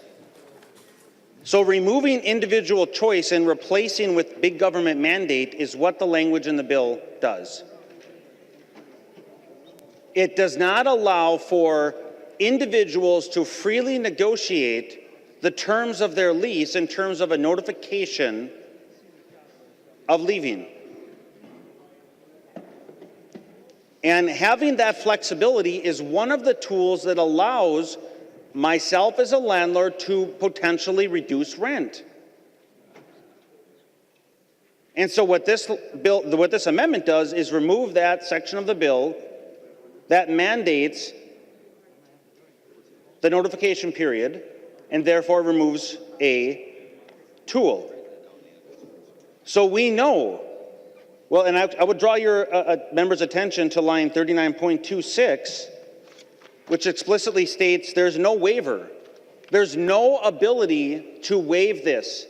So removing individual choice and replacing with big government mandate is what the language in the bill does. It does not allow for individuals to freely negotiate the terms of their lease in terms of a notification of leaving. And having that flexibility is one of the tools that allows myself as a landlord to potentially reduce rent. And so what this amendment does is remove that section of the bill that mandates the notification period and therefore removes a tool. So we know, well, and I would draw your members' attention to line 39.26, which explicitly states there's no waiver. There's no ability to waive this.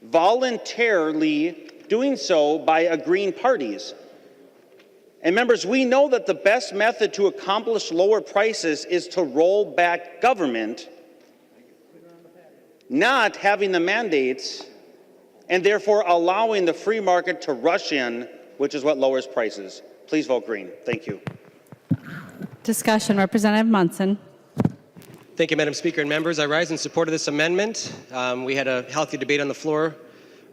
Voluntarily doing so by agreeing parties. And members, we know that the best method to accomplish lower prices is to roll back government, not having the mandates, and therefore allowing the free market to rush in, which is what lowers prices. Please vote green. Thank you. Discussion, Representative Munson. Thank you, Madam Speaker and members. I rise in support of this amendment. We had a healthy debate on the floor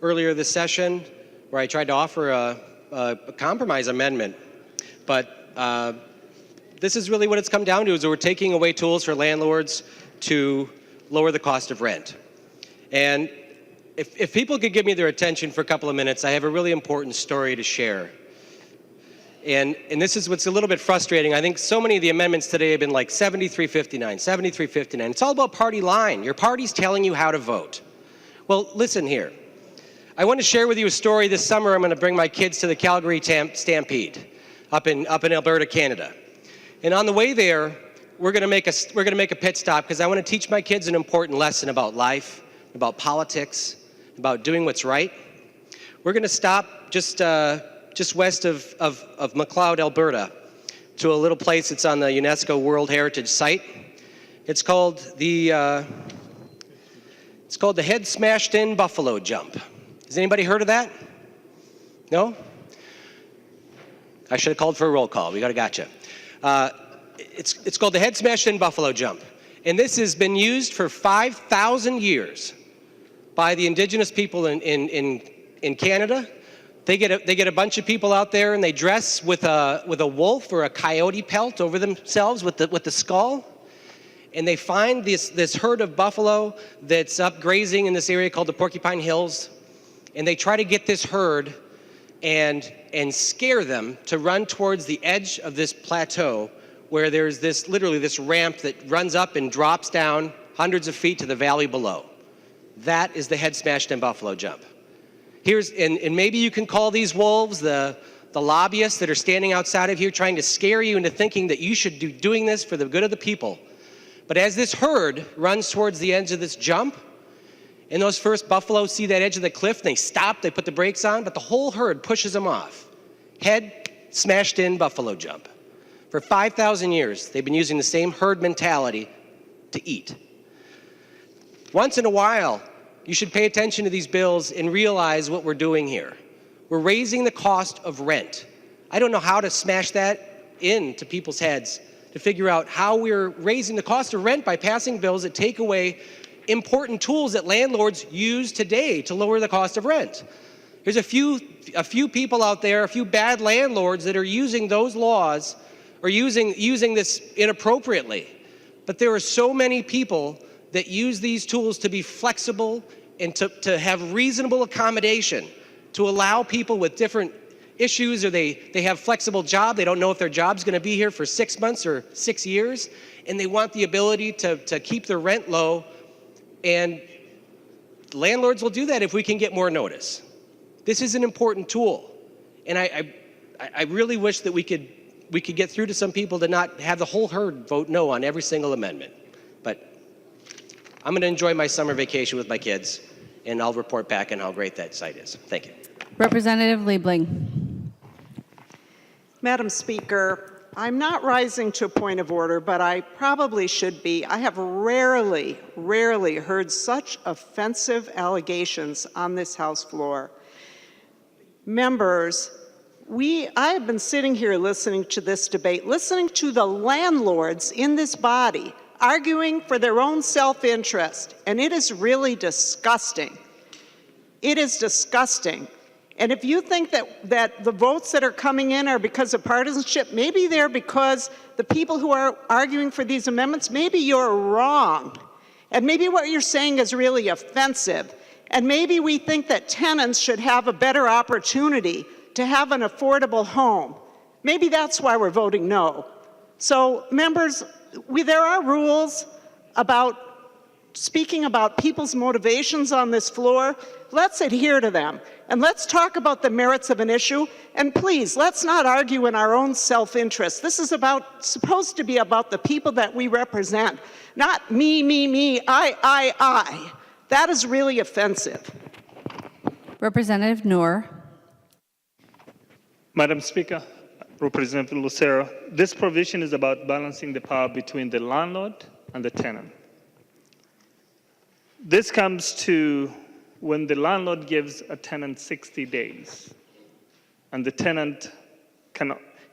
earlier this session where I tried to offer a compromise amendment. But this is really what it's come down to, is that we're taking away tools for landlords to lower the cost of rent. And if people could give me their attention for a couple of minutes, I have a really important story to share. And this is what's a little bit frustrating. I think so many of the amendments today have been like 7359, 7359. It's all about party line. Your party's telling you how to vote. Well, listen here. I want to share with you a story. This summer I'm going to bring my kids to the Calgary Stampede up in Alberta, Canada. And on the way there, we're going to make a pit stop because I want to teach my kids an important lesson about life, about politics, about doing what's right. We're going to stop just west of McLeod, Alberta, to a little place that's on the UNESCO World Heritage Site. It's called the Head Smashed In Buffalo Jump. Has anybody heard of that? No? I should have called for a roll call. We gotcha. It's called the Head Smashed In Buffalo Jump. And this has been used for 5,000 years by the indigenous people in Canada. They get a bunch of people out there and they dress with a wolf or a coyote pelt over themselves with the skull. And they find this herd of buffalo that's up grazing in this area called the Porcupine Hills. And they try to get this herd and scare them to run towards the edge of this plateau where there's literally this ramp that runs up and drops down hundreds of feet to the valley below. That is the Head Smashed In Buffalo Jump. And maybe you can call these wolves the lobbyists that are standing outside of here trying to scare you into thinking that you should be doing this for the good of the people. But as this herd runs towards the edge of this jump, and those first buffalo see that edge of the cliff, and they stop, they put the brakes on, but the whole herd pushes them off. Head Smashed In Buffalo Jump. For 5,000 years, they've been using the same herd mentality to eat. Once in a while, you should pay attention to these bills and realize what we're doing here. We're raising the cost of rent. I don't know how to smash that into people's heads to figure out how we're raising the cost of rent by passing bills that take away important tools that landlords use today to lower the cost of rent. There's a few people out there, a few bad landlords that are using those laws or using this inappropriately. But there are so many people that use these tools to be flexible and to have reasonable accommodation, to allow people with different issues, or they have flexible job, they don't know if their job's going to be here for 6 months or 6 years, and they want the ability to keep their rent low. And landlords will do that if we can get more notice. This is an important tool. And I really wish that we could get through to some people to not have the whole herd vote no on every single amendment. But I'm going to enjoy my summer vacation with my kids, and I'll report back on how great that site is. Thank you. Representative Liebling. Madam Speaker, I'm not rising to a point of order, but I probably should be. I have rarely heard such offensive allegations on this House floor. Members, I have been sitting here listening to this debate, listening to the landlords in this body arguing for their own self-interest, and it is really disgusting. It is disgusting. And if you think that the votes that are coming in are because of partisanship, maybe they're because the people who are arguing for these amendments, maybe you're wrong. And maybe what you're saying is really offensive. And maybe we think that tenants should have a better opportunity to have an affordable home. Maybe that's why we're voting no. So members, there are rules about speaking about people's motivations on this floor. Let's adhere to them. And let's talk about the merits of an issue. And please, let's not argue in our own self-interest. This is supposed to be about the people that we represent, not me, I. That is really offensive. Representative Noor. Madam Speaker, Representative Lucero, this provision is about balancing the power between the landlord and the tenant. This comes to when the landlord gives a tenant 60 days, and the tenant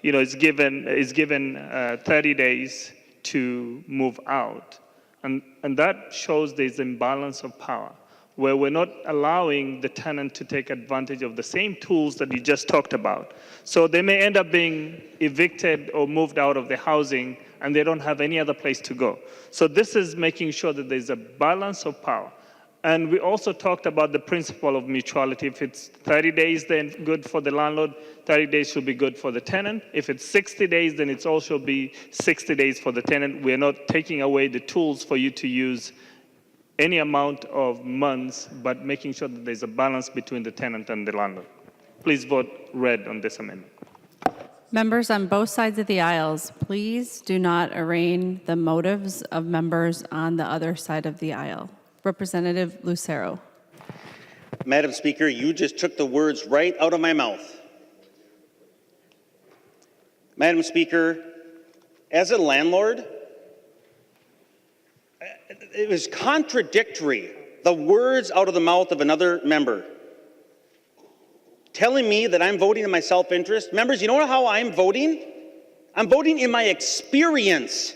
is given 30 days to move out, and that shows there's imbalance of power, where we're not allowing the tenant to take advantage of the same tools that you just talked about. So they may end up being evicted or moved out of the housing, and they don't have any other place to go. So this is making sure that there's a balance of power. And we also talked about the principle of mutuality. If it's 30 days, then good for the landlord, 30 days should be good for the tenant. If it's 60 days, then it's also be 60 days for the tenant. We're not taking away the tools for you to use any amount of months, but making sure that there's a balance between the tenant and the landlord. Please vote red on this amendment. Members on both sides of the aisles, please do not arraign the motives of members on the other side of the aisle. Representative Lucero. Madam Speaker, you just took the words right out of my mouth. Madam Speaker, as a landlord, it was contradictory, the words out of the mouth of another member, telling me that I'm voting in my self-interest. Members, you know how I'm voting? I'm voting in my experience.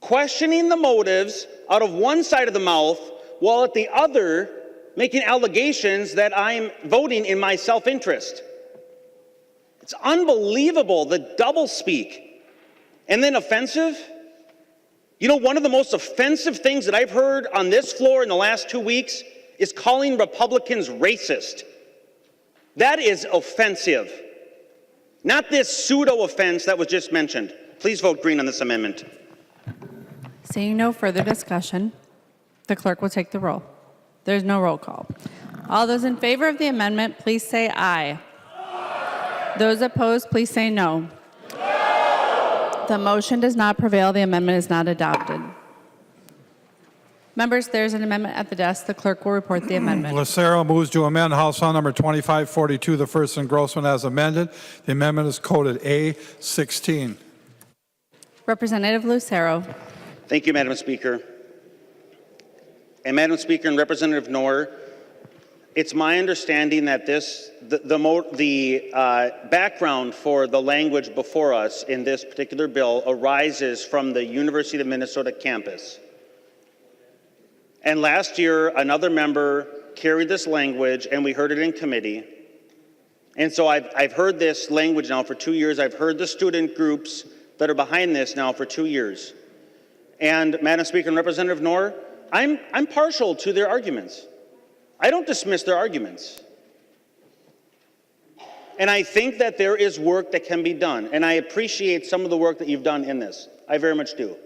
Questioning the motives out of one side of the mouth, while at the other making allegations that I'm voting in my self-interest. It's unbelievable, the doublespeak. And then offensive? You know, one of the most offensive things that I've heard on this floor in the last 2 weeks is calling Republicans racist. That is offensive. Not this pseudo-offense that was just mentioned. Please vote green on this amendment. Seeing no further discussion, the clerk will take the roll. There's no roll call. All those in favor of the amendment, please say aye. Aye. Those opposed, please say no. No. The motion does not prevail. The amendment is not adopted. Members, there's an amendment at the desk. The clerk will report the amendment. Lucero moves to amend House File Number 2542, the first engrossment as amended. The amendment is coded A16. Representative Lucero. Thank you, Madam Speaker. And Madam Speaker and Representative Noor, it's my understanding that the background for the language before us in this particular bill arises from the University of Minnesota campus. And last year, another member carried this language, and we heard it in committee. And so I've heard this language now for 2 years. I've heard the student groups that are behind this now for 2 years. And Madam Speaker and Representative Noor, I'm partial to their arguments. I don't dismiss their arguments. And I think that there is work that can be done. And I appreciate some of the work that you've done in this. I very much do.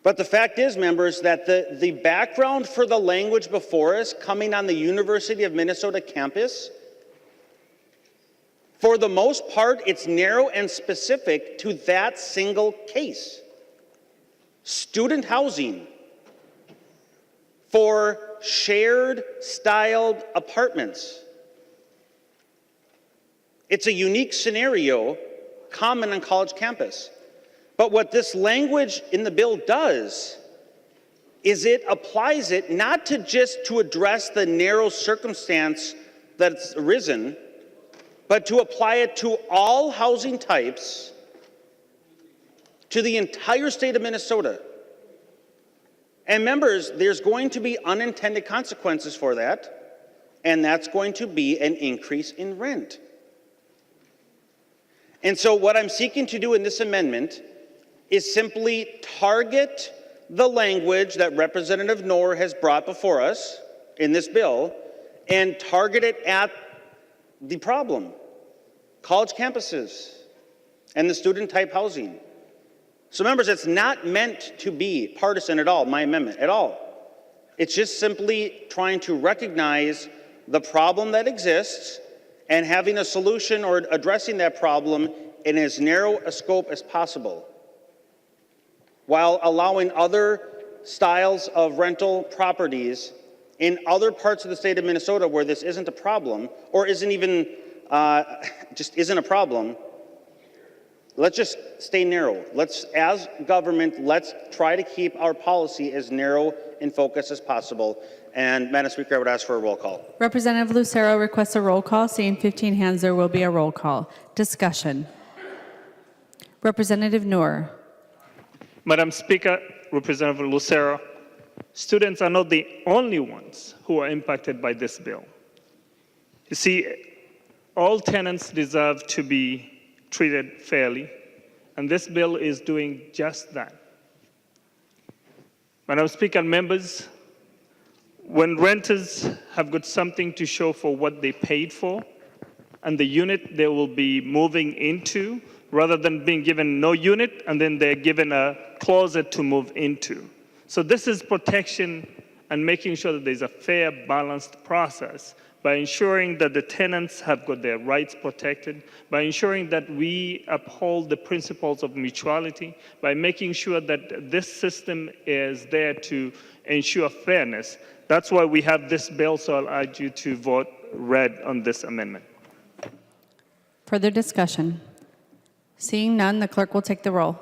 But the fact is, members, that the background for the language before us coming on the University of Minnesota campus, for the most part, it's narrow and specific to that single case. Student housing for shared styled apartments. It's a unique scenario common on college campus. But what this language in the bill does is it applies it not to address the narrow circumstance that's arisen, but to apply it to all housing types, to the entire state of Minnesota. And members, there's going to be unintended consequences for that, and that's going to be an increase in rent. And so what I'm seeking to do in this amendment is simply target the language that Representative Noor has brought before us in this bill and target it at the problem: college campuses and the student-type housing. So members, it's not meant to be partisan at all, my amendment, at all. It's just simply trying to recognize the problem that exists and having a solution or addressing that problem in as narrow a scope as possible, while allowing other styles of rental properties in other parts of the state of Minnesota where this isn't a problem, or isn't even, just isn't a problem. Let's just stay narrow. As government, let's try to keep our policy as narrow in focus as possible. And Madam Speaker, I would ask for a roll call. Representative Lucero requests a roll call. Seeing 15 hands, there will be a roll call. Discussion. Representative Noor. Madam Speaker, Representative Lucero, students are not the only ones who are impacted by this bill. You see, all tenants deserve to be treated fairly, and this bill is doing just that. Madam Speaker, members, when renters have got something to show for what they paid for and the unit they will be moving into, rather than being given no unit and then they're given a closet to move into. So this is protection and making sure that there's a fair, balanced process by ensuring that the tenants have got their rights protected, by ensuring that we uphold the principles of mutuality, by making sure that this system is there to ensure fairness. That's why we have this bill, so I'll urge you to vote red on this amendment. Further discussion. Seeing none, the clerk will take the roll.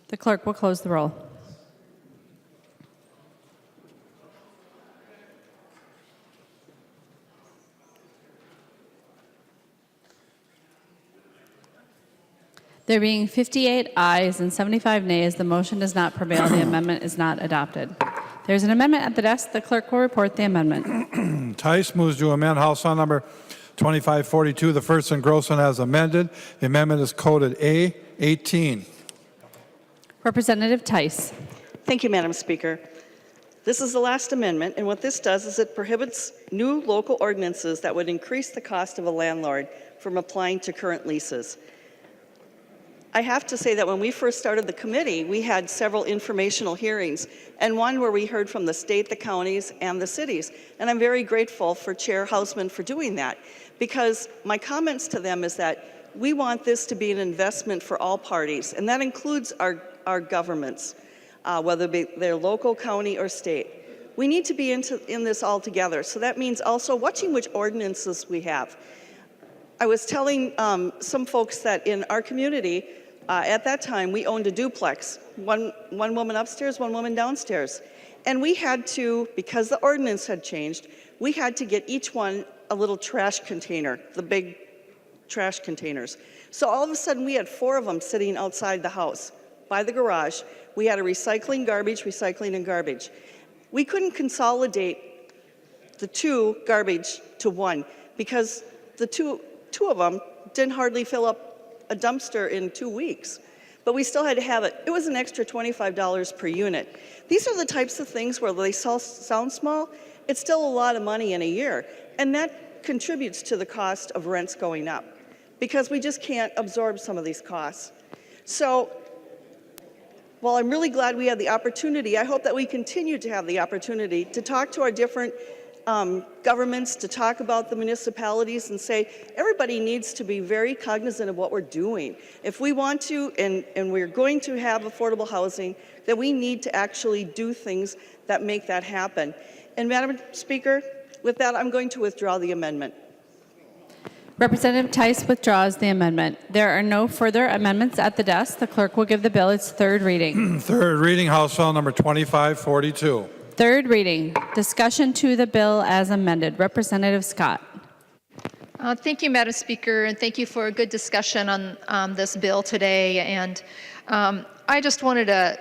The clerk will close the roll. There being 58 ayes and 75 nays, the motion does not prevail. The amendment is not adopted. There's an amendment at the desk. The clerk will report the amendment. Tice moves to amend House File Number 2542, the first and Grossman as amended. The amendment is coded A18. Representative Tice. Thank you, Madam Speaker. This is the last amendment, and what this does is it prohibits new local ordinances that would increase the cost of a landlord from applying to current leases. I have to say that when we first started the committee, we had several informational hearings, and one where we heard from the state, the counties, and the cities. And I'm very grateful for Chair Hausman for doing that, because my comments to them is that we want this to be an investment for all parties, and that includes our governments, whether they're local, county, or state. We need to be in this all together, so that means also watching which ordinances we have. I was telling some folks that in our community, at that time, we owned a duplex, one woman upstairs, one woman downstairs. And we had to, because the ordinance had changed, we had to get each one a little trash container, the big trash containers. So all of a sudden, we had 4 of them sitting outside the house by the garage. We had a recycling, and garbage. We couldn't consolidate the 2 garbage to 1 because the two of them didn't hardly fill up a dumpster in 2 weeks, but we still had to have it. It was an extra $25 per unit. These are the types of things where they sound small, it's still a lot of money in a year, and that contributes to the cost of rents going up because we just can't absorb some of these costs. So while I'm really glad we had the opportunity, I hope that we continue to have the opportunity to talk to our different governments, to talk about the municipalities and say everybody needs to be very cognizant of what we're doing. If we want to, and we're going to have affordable housing, then we need to actually do things that make that happen. And Madam Speaker, with that, I'm going to withdraw the amendment. Representative Tice withdraws the amendment. There are no further amendments at the desk. The clerk will give the bill its third reading. Third reading, House File Number 2542. Third reading, discussion to the bill as amended. Representative Scott. Thank you, Madam Speaker, and thank you for a good discussion on this bill today. And I just wanted to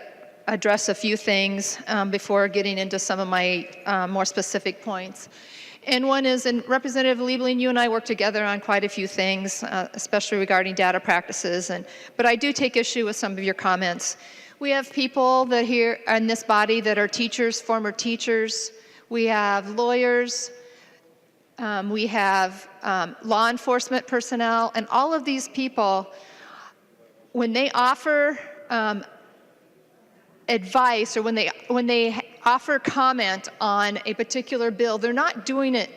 address a few things before getting into some of my more specific points. And one is, and Representative Liebling, you and I work together on quite a few things, especially regarding data practices, but I do take issue with some of your comments. We have people that here in this body that are teachers, former teachers. We have lawyers. We have law enforcement personnel, and all of these people, when they offer advice or when they offer comment on a particular bill, they're not doing it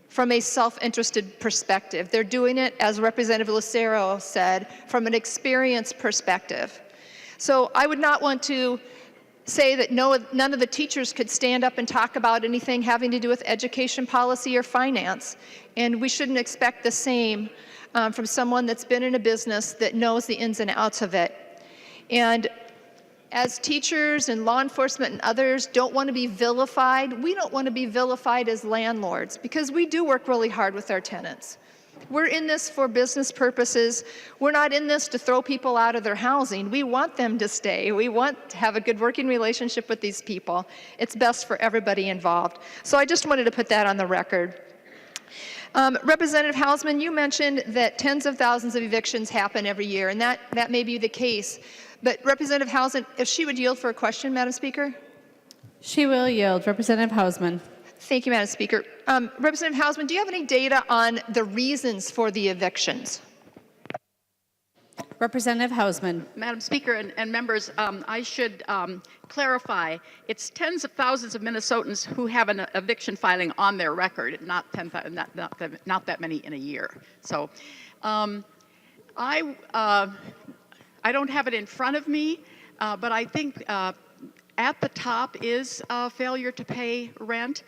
from a self-interested perspective. They're doing it, as Representative Lucero said, from an experience perspective. So I would not want to say that none of the teachers could stand up and talk about anything having to do with education policy or finance, and we shouldn't expect the same from someone that's been in a business that knows the ins and outs of it. And as teachers and law enforcement and others don't want to be vilified, we don't want to be vilified as landlords, because we do work really hard with our tenants. We're in this for business purposes. We're not in this to throw people out of their housing. We want them to stay. We want to have a good working relationship with these people. It's best for everybody involved. So I just wanted to put that on the record. Representative Hausman, you mentioned that tens of thousands of evictions happen every year, and that may be the case. But Representative Hausman, if she would yield for a question, Madam Speaker? She will yield. Representative Hausman. Thank you, Madam Speaker. Representative Hausman, do you have any data on the reasons for the evictions? Representative Hausman. Madam Speaker and members, I should clarify, it's tens of thousands of Minnesotans who have an eviction filing on their record, not that many in a year. So I don't have it in front of me, but I think at the top is failure to pay rent.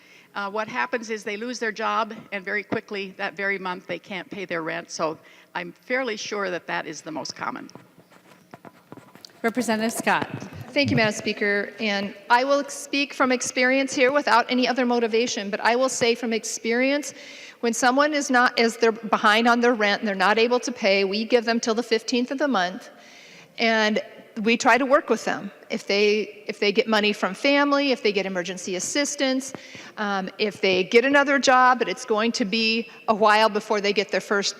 What happens is they lose their job, and very quickly that very month they can't pay their rent. So I'm fairly sure that that is the most common. Representative Scott. Thank you, Madam Speaker. And I will speak from experience here without any other motivation, but I will say from experience, when someone is not, as they're behind on their rent and they're not able to pay, we give them till the 15th of the month, and we try to work with them. If they get money from family, if they get emergency assistance, if they get another job, but it's going to be a while before they get their first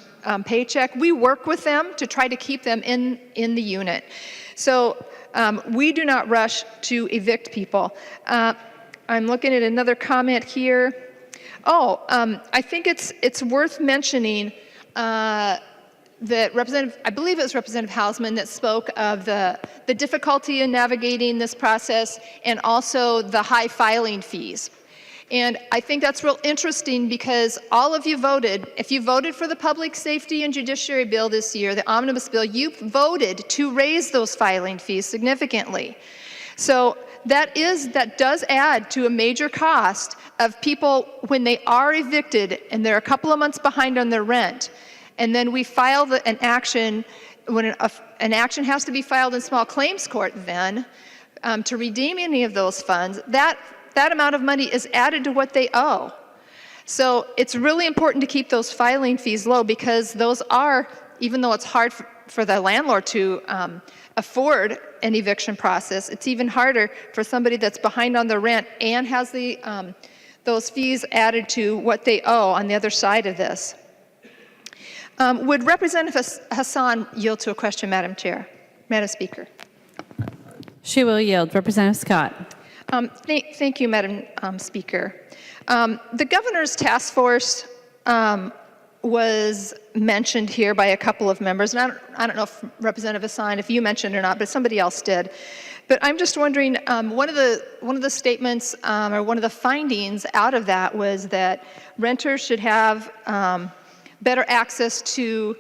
paycheck, we work with them to try to keep them in the unit. So we do not rush to evict people. I'm looking at another comment here. Oh, I think it's worth mentioning that I believe it was Representative Hausman that spoke of the difficulty in navigating this process and also the high filing fees. And I think that's real interesting because all of you voted, if you voted for the Public Safety and Judiciary Bill this year, the Omnibus Bill, you voted to raise those filing fees significantly. So that does add to a major cost of people when they are evicted and they're a couple of months behind on their rent. And then we file an action, when an action has to be filed in small claims court then to redeem any of those funds, that amount of money is added to what they owe. So it's really important to keep those filing fees low because those are, even though it's hard for the landlord to afford an eviction process, it's even harder for somebody that's behind on their rent and has those fees added to what they owe on the other side of this. Would Representative Hassan yield to a question, Madam Chair? Madam Speaker. She will yield. Representative Scott. Thank you, Madam Speaker. The governor's task force was mentioned here by a couple of members, and I don't know if Representative Hassan, if you mentioned it or not, but somebody else did. But I'm just wondering, one of the statements or one of the findings out of that was that renters should have better access to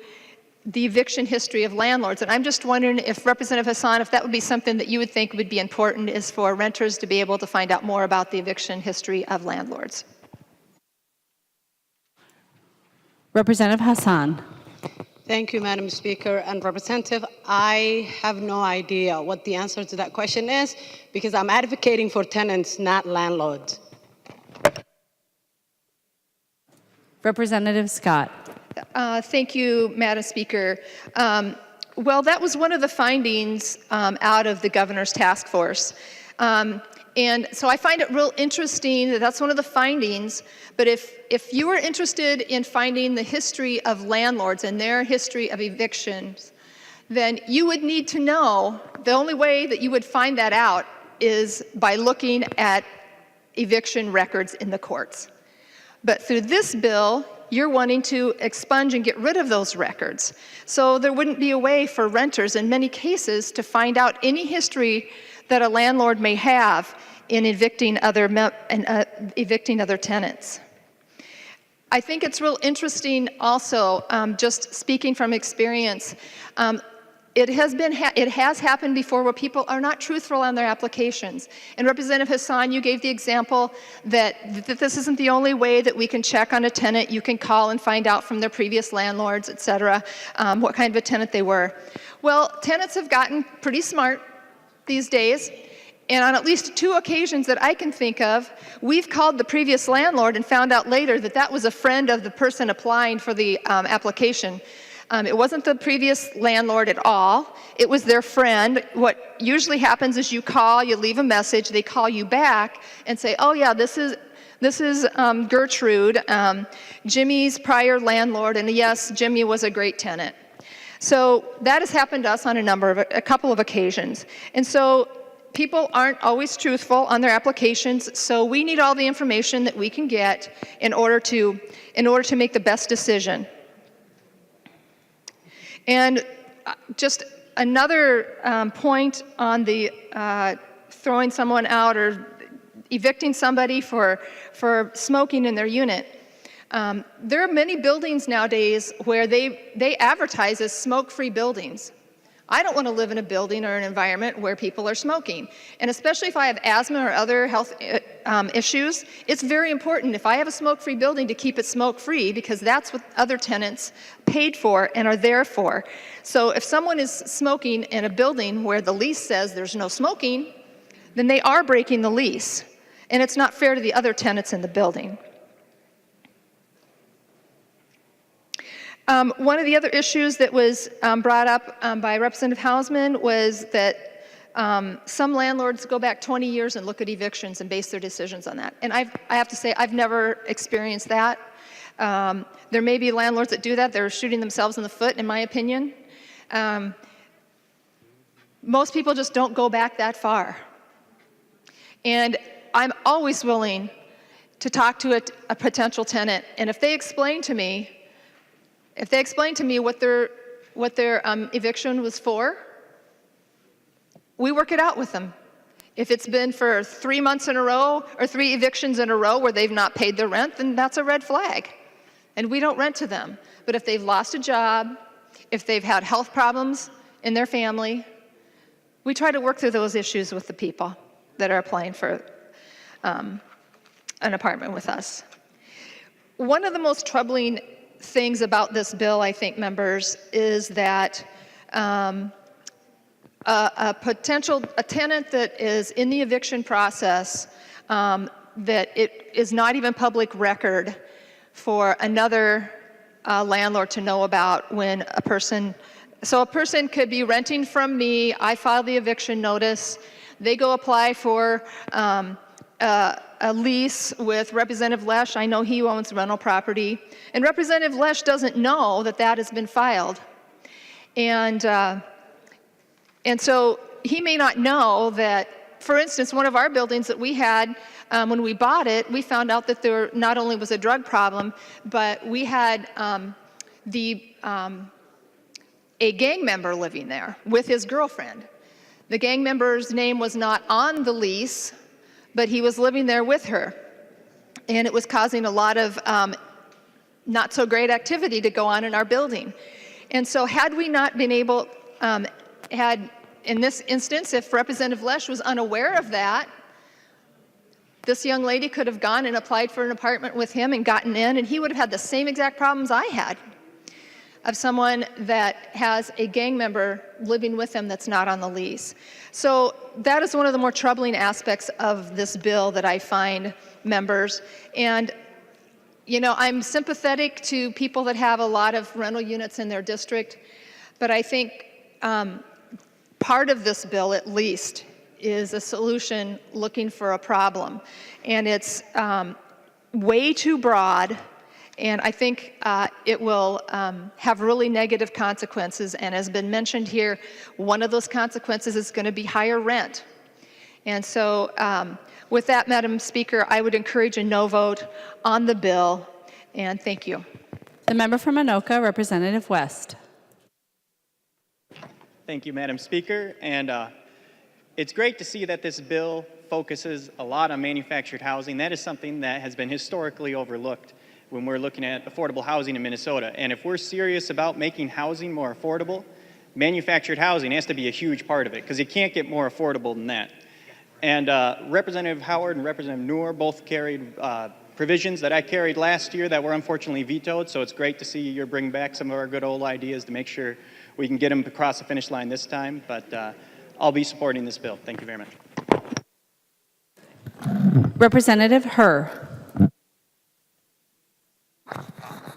the eviction history of landlords. And I'm just wondering if Representative Hassan, if that would be something that you would think would be important, is for renters to be able to find out more about the eviction history of landlords. Representative Hassan. Thank you, Madam Speaker. And Representative, I have no idea what the answer to that question is because I'm advocating for tenants, not landlords. Representative Scott. Thank you, Madam Speaker. Well, that was one of the findings out of the governor's task force. And And so I find it real interesting that that's one of the findings. But if you are interested in finding the history of landlords and their history of evictions, then you would need to know, the only way that you would find that out is by looking at eviction records in the courts. But through this bill, you're wanting to expunge and get rid of those records. So there wouldn't be a way for renters in many cases to find out any history that a landlord may have in evicting other tenants. I think it's real interesting also, just speaking from experience, it has happened before where people are not truthful on their applications. And Representative Hausman, you gave the example that this isn't the only way that we can check on a tenant. You can call and find out from their previous landlords, et cetera, what kind of a tenant they were. Well, tenants have gotten pretty smart these days. And on at least 2 occasions that I can think of, we've called the previous landlord and found out later that that was a friend of the person applying for the application. It wasn't the previous landlord at all. It was their friend. What usually happens is you call, you leave a message, they call you back and say, oh yeah, this is Gertrude, Jimmy's prior landlord, and yes, Jimmy was a great tenant. So that has happened to us on a couple of occasions. And so people aren't always truthful on their applications, so we need all the information that we can get in order to make the best decision. And just another point on the throwing someone out or evicting somebody for smoking in their unit. There are many buildings nowadays where they advertise as smoke-free buildings. I don't want to live in a building or an environment where people are smoking. And especially if I have asthma or other health issues, it's very important if I have a smoke-free building to keep it smoke-free, because that's what other tenants paid for and are there for. So if someone is smoking in a building where the lease says there's no smoking, then they are breaking the lease. And it's not fair to the other tenants in the building. One of the other issues that was brought up by Representative Hausman was that some landlords go back 20 years and look at evictions and base their decisions on that. And I have to say, I've never experienced that. There may be landlords that do that. They're shooting themselves in the foot, in my opinion. Most people just don't go back that far. And I'm always willing to talk to a potential tenant. And if they explain to me what their eviction was for, we work it out with them. If it's been for 3 months in a row or 3 evictions in a row where they've not paid their rent, then that's a red flag. And we don't rent to them. But if they've lost a job, if they've had health problems in their family, we try to work through those issues with the people that are applying for an apartment with us. One of the most troubling things about this bill, I think, members, is that a tenant that is in the eviction process, that it is not even public record for another landlord to know about when a person could be renting from me, I file the eviction notice, they go apply for a lease with Representative Lesh. I know he owns rental property. And Representative Lesh doesn't know that that has been filed. And so he may not know that, for instance, one of our buildings that we had, when we bought it, we found out that there not only was a drug problem, but we had a gang member living there with his girlfriend. The gang member's name was not on the lease, but he was living there with her. And it was causing a lot of not so great activity to go on in our building. And so had we not been able, in this instance, if Representative Lesh was unaware of that, this young lady could have gone and applied for an apartment with him and gotten in, and he would have had the same exact problems I had of someone that has a gang member living with them that's not on the lease. So that is one of the more troubling aspects of this bill that I find, members. And, you know, I'm sympathetic to people that have a lot of rental units in their district, but I think part of this bill, at least, is a solution looking for a problem. And it's way too broad, and I think it will have really negative consequences. And as has been mentioned here, one of those consequences is going to be higher rent. And so with that, Madam Speaker, I would encourage a no vote on the bill, and thank you. The member from Anoka, Representative West. Thank you, Madam Speaker. And it's great to see that this bill focuses a lot on manufactured housing. That is something that has been historically overlooked when we're looking at affordable housing in Minnesota. And if we're serious about making housing more affordable, manufactured housing has to be a huge part of it, because you can't get more affordable than that. And Representative Howard and Representative Noor both carried provisions that I carried last year that were unfortunately vetoed, so it's great to see you're bringing back some of our good old ideas to make sure we can get them across the finish line this time. But I'll be supporting this bill. Thank you very much. Representative Herr.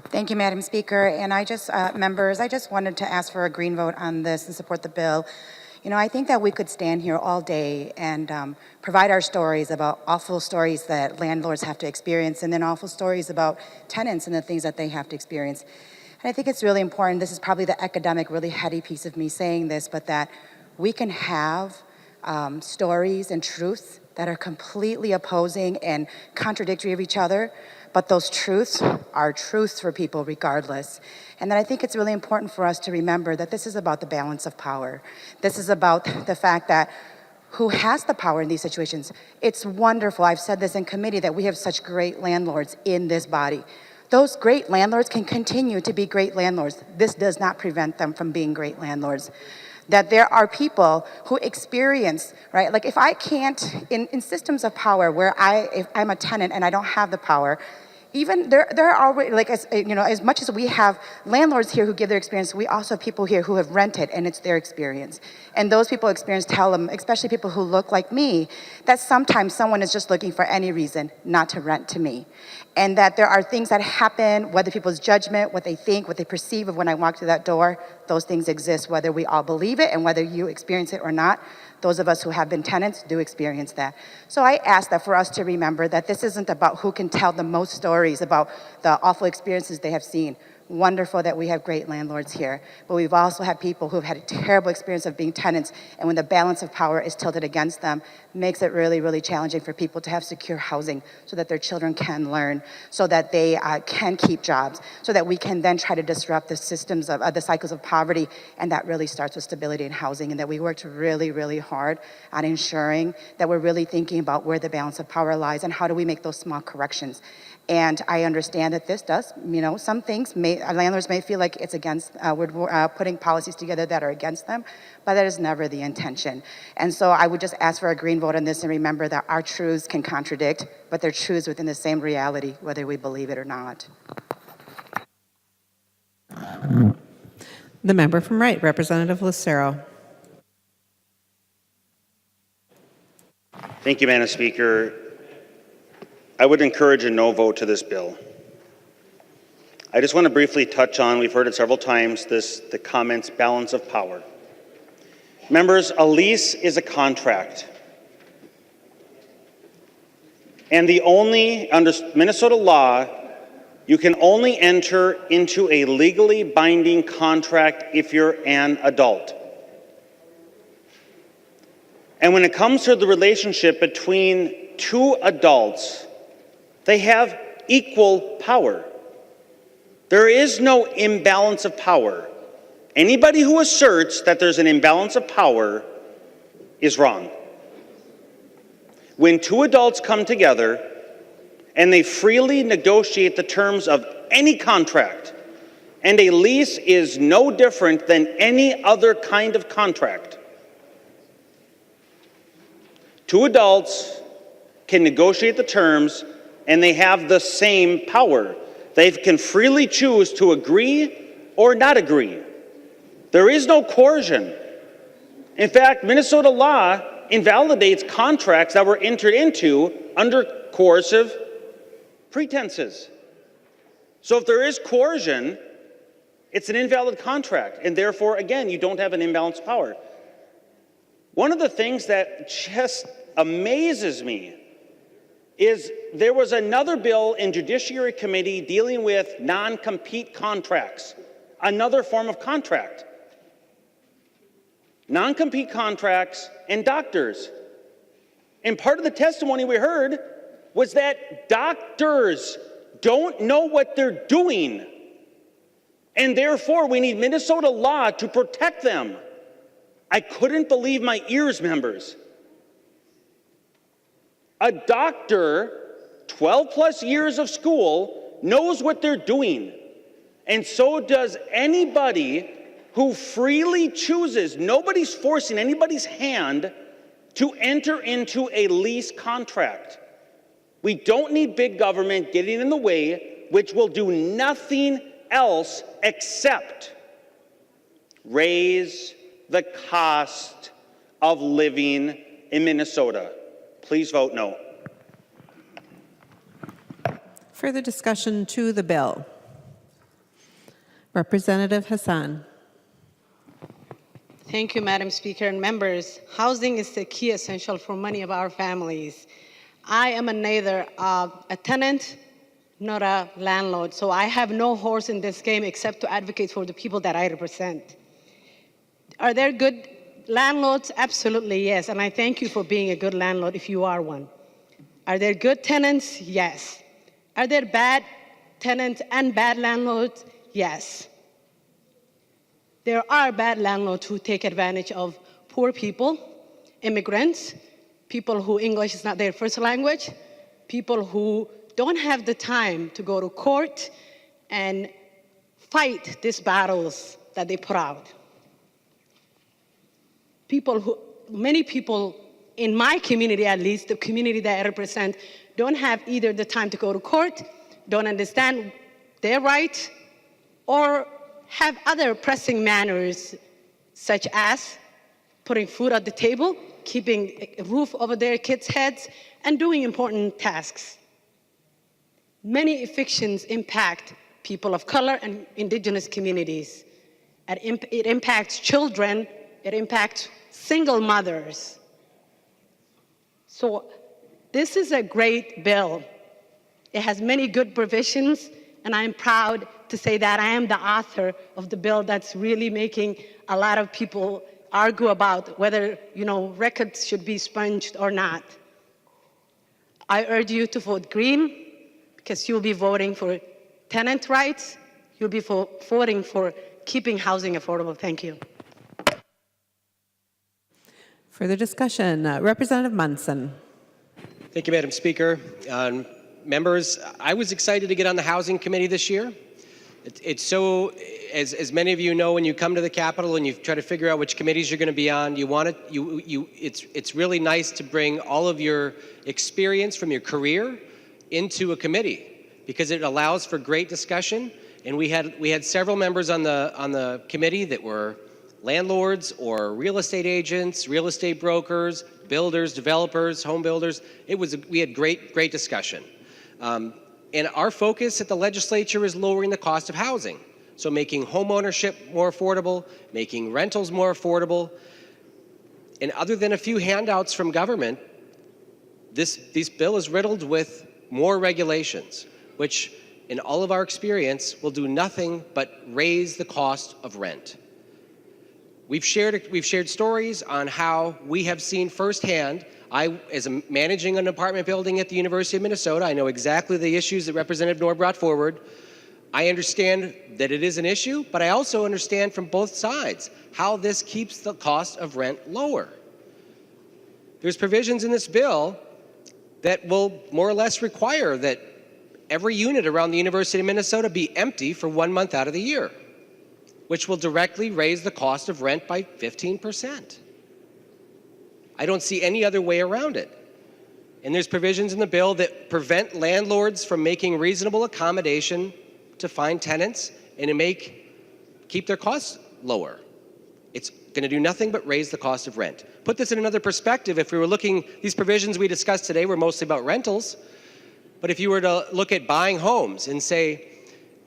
Thank you, Madam Speaker. And members, I just wanted to ask for a green vote on this and support the bill. You know, I think that we could stand here all day and provide our stories about awful stories that landlords have to experience, and then awful stories about tenants and the things that they have to experience. And I think it's really important, this is probably the academic, really heady piece of me saying this, but that we can have stories and truths that are completely opposing and contradictory of each other, but those truths are truths for people regardless. And then I think it's really important for us to remember that this is about the balance of power. This is about the fact that who has the power in these situations? It's wonderful, I've said this in committee, that we have such great landlords in this body. Those great landlords can continue to be great landlords. This does not prevent them from being great landlords. That there are people who experience, right? Like if I can't, in systems of power where if I'm a tenant and I don't have the power, even there are already, like, as much as we have landlords here who give their experience, we also have people here who have rented and it's their experience. And those people experience tell them, especially people who look like me, that sometimes someone is just looking for any reason not to rent to me. And that there are things that happen, whether people's judgment, what they think, what they perceive of when I walk through that door, those things exist, whether we all believe it and whether you experience it or not. Those of us who have been tenants do experience that. So I ask that for us to remember that this isn't about who can tell the most stories about the awful experiences they have seen. Wonderful that we have great landlords here, but we've also had people who've had a terrible experience of being tenants, and when the balance of power is tilted against them, makes it really, really challenging for people to have secure housing so that their children can learn, so that they can keep jobs, so that we can then try to disrupt the systems of the cycles of poverty, and that really starts with stability in housing, and that we worked really, really hard on ensuring that we're really thinking about where the balance of power lies and how do we make those small corrections. And I understand that this does, some things landlords may feel like it's against, we're putting policies together that are against them, but that is never the intention. And so I would just ask for a green vote on this and remember that our truths can contradict, but they're truths within the same reality, whether we believe it or not. The member from Wright, Representative Lucero. Thank you, Madam Speaker. I would encourage a no vote to this bill. I just want to briefly touch on, we've heard it several times, the comments balance of power. Members, a lease is a contract. And under Minnesota law, you can only enter into a legally binding contract if you're an adult. And when it comes to the relationship between two adults, they have equal power. There is no imbalance of power. Anybody who asserts that there's an imbalance of power is wrong. When two adults come together and they freely negotiate the terms of any contract, and a lease is no different than any other kind of contract, two adults can negotiate the terms and they have the same power. They can freely choose to agree or not agree. There is no coercion. In fact, Minnesota law invalidates contracts that were entered into under coercive pretenses. So if there is coercion, it's an invalid contract, and therefore, again, you don't have an imbalance of power. One of the things that just amazes me is there was another bill in Judiciary Committee dealing with non-compete contracts, another form of contract. Non-compete contracts and doctors. And part of the testimony we heard was that doctors don't know what they're doing, and therefore we need Minnesota law to protect them. I couldn't believe my ears, members. A doctor, 12 plus years of school, knows what they're doing. And so does anybody who freely chooses. Nobody's forcing anybody's hand to enter into a lease contract. We don't need big government getting in the way, which will do nothing else except raise the cost of living in Minnesota. Please vote no. Further discussion to the bill. Representative Hassan. Thank you, Madam Speaker and members. Housing is the key essential for many of our families. I am neither a tenant nor a landlord, so I have no horse in this game except to advocate for the people that I represent. Are there good landlords? Absolutely, yes, and I thank you for being a good landlord if you are one. Are there good tenants? Yes. Are there bad tenants and bad landlords? Yes. There are bad landlords who take advantage of poor people, immigrants, people who English is not their first language, people who don't have the time to go to court and fight these battles that they put out. Many people in my community, at least the community that I represent, don't have either the time to go to court, don't understand their rights, or have other pressing matters, such as putting food at the table, keeping a roof over their kids' heads, and doing important tasks. Many evictions impact people of color and indigenous communities. It impacts children, it impacts single mothers. So this is a great bill. It has many good provisions, and I'm proud to say that I am the author of the bill that's really making a lot of people argue about whether, records should be sponged or not. I urge you to vote green because you'll be voting for tenant rights. You'll be voting for keeping housing affordable. Thank you. Further discussion. Representative Munson. Thank you, Madam Speaker. Members, I was excited to get on the Housing Committee this year. It's so, as many of you know, when you come to the Capitol and you try to figure out which committees you're going to be on, it's really nice to bring all of your experience from your career into a committee because it allows for great discussion. And we had several members on the committee that were landlords or real estate agents, real estate brokers, builders, developers, home builders. We had great discussion. And our focus at the legislature is lowering the cost of housing. So making home ownership more affordable, making rentals more affordable. And other than a few handouts from government, this bill is riddled with more regulations, which in all of our experience will do nothing but raise the cost of rent. We've shared stories on how we have seen firsthand. As managing an apartment building at the University of Minnesota, I know exactly the issues that Representative Knorr brought forward. I understand that it is an issue, but I also understand from both sides how this keeps the cost of rent lower. There's provisions in this bill that will more or less require that every unit around the University of Minnesota be empty for 1 month out of the year, which will directly raise the cost of rent by 15%. I don't see any other way around it. And there's provisions in the bill that prevent landlords from making reasonable accommodation to find tenants and to keep their costs lower. It's going to do nothing but raise the cost of rent. Put this in another perspective, if we were looking, these provisions we discussed today were mostly about rentals, but if you were to look at buying homes and say,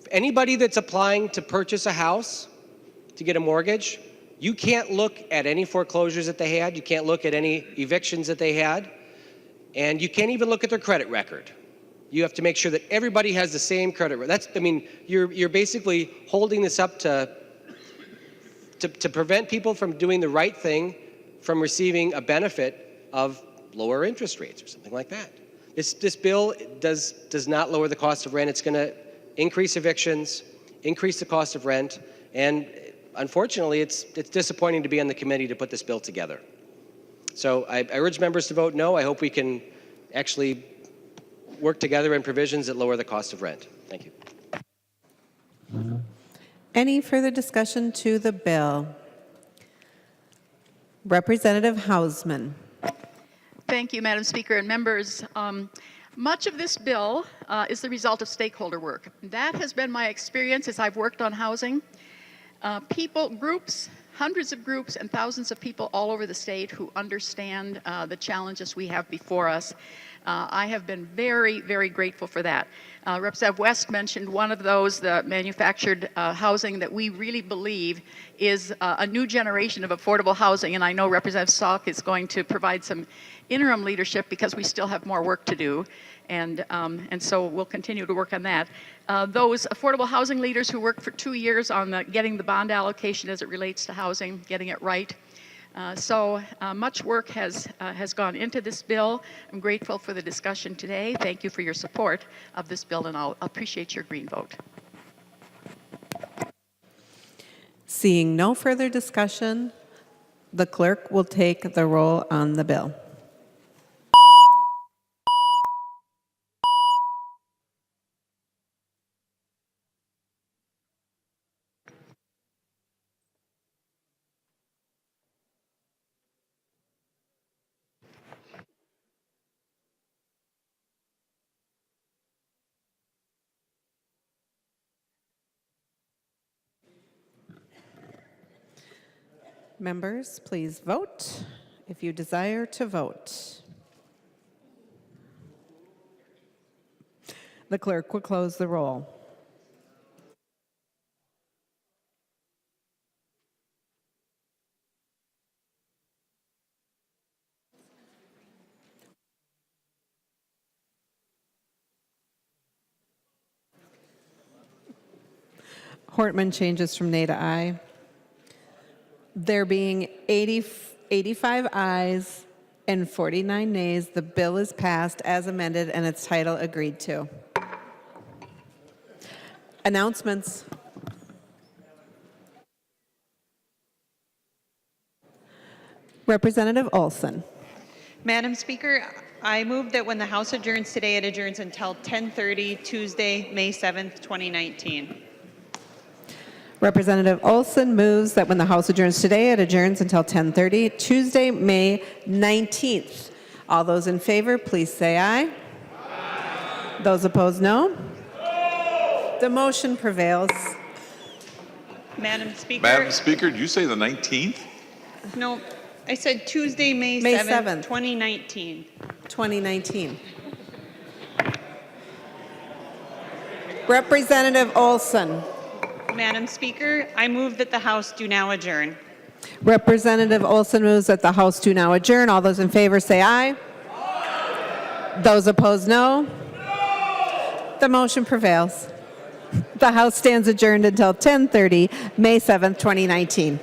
anybody that's applying to purchase a house, to get a mortgage, You can't look at any foreclosures that they had. You can't look at any evictions that they had. And you can't even look at their credit record. You have to make sure that everybody has the same credit record. You're basically holding this up to prevent people from doing the right thing, from receiving a benefit of lower interest rates or something like that. This bill does not lower the cost of rent. It's going to increase evictions, increase the cost of rent, and unfortunately, it's disappointing to be on the committee to put this bill together. So I urge members to vote no. I hope we can actually work together in provisions that lower the cost of rent. Thank you. Any further discussion to the bill? Representative Hausman. Thank you, Madam Speaker and members. Much of this bill is the result of stakeholder work. That has been my experience as I've worked on housing. Groups, hundreds of groups and thousands of people all over the state who understand the challenges we have before us. I have been very, very grateful for that. Representative West mentioned one of those, the manufactured housing that we really believe is a new generation of affordable housing, and I know Representative Salk is going to provide some interim leadership because we still have more work to do, and so we'll continue to work on that. Those affordable housing leaders who worked for 2 years on getting the bond allocation as it relates to housing, getting it right. So much work has gone into this bill. I'm grateful for the discussion today. Thank you for your support of this bill, and I'll appreciate your green vote. Seeing no further discussion, the clerk will take the roll on the bill. Members, please vote if you desire to vote. The clerk will close the roll. Hortman changes from nay to aye. There being 85 ayes and 49 nays, the bill is passed as amended and its title agreed to. Announcements. Representative Olson. Madam Speaker, I move that when the House adjourns today, it adjourns until 10:30 Tuesday, May 7th, 2019. Representative Olson moves that when the House adjourns today, it adjourns until 10:30 Tuesday, May 19th. All those in favor, please say aye. Aye. Those opposed, no. No. The motion prevails. Madam Speaker. Madam Speaker, did you say the 19th? No, I said Tuesday, May 7th, 2019. 2019. Representative Olson. Madam Speaker, I move that the House do now adjourn. Representative Olson moves that the House do now adjourn. All those in favor say aye. Aye. Those opposed, no. No. The motion prevails. The House stands adjourned until 10:30, May 7th, 2019.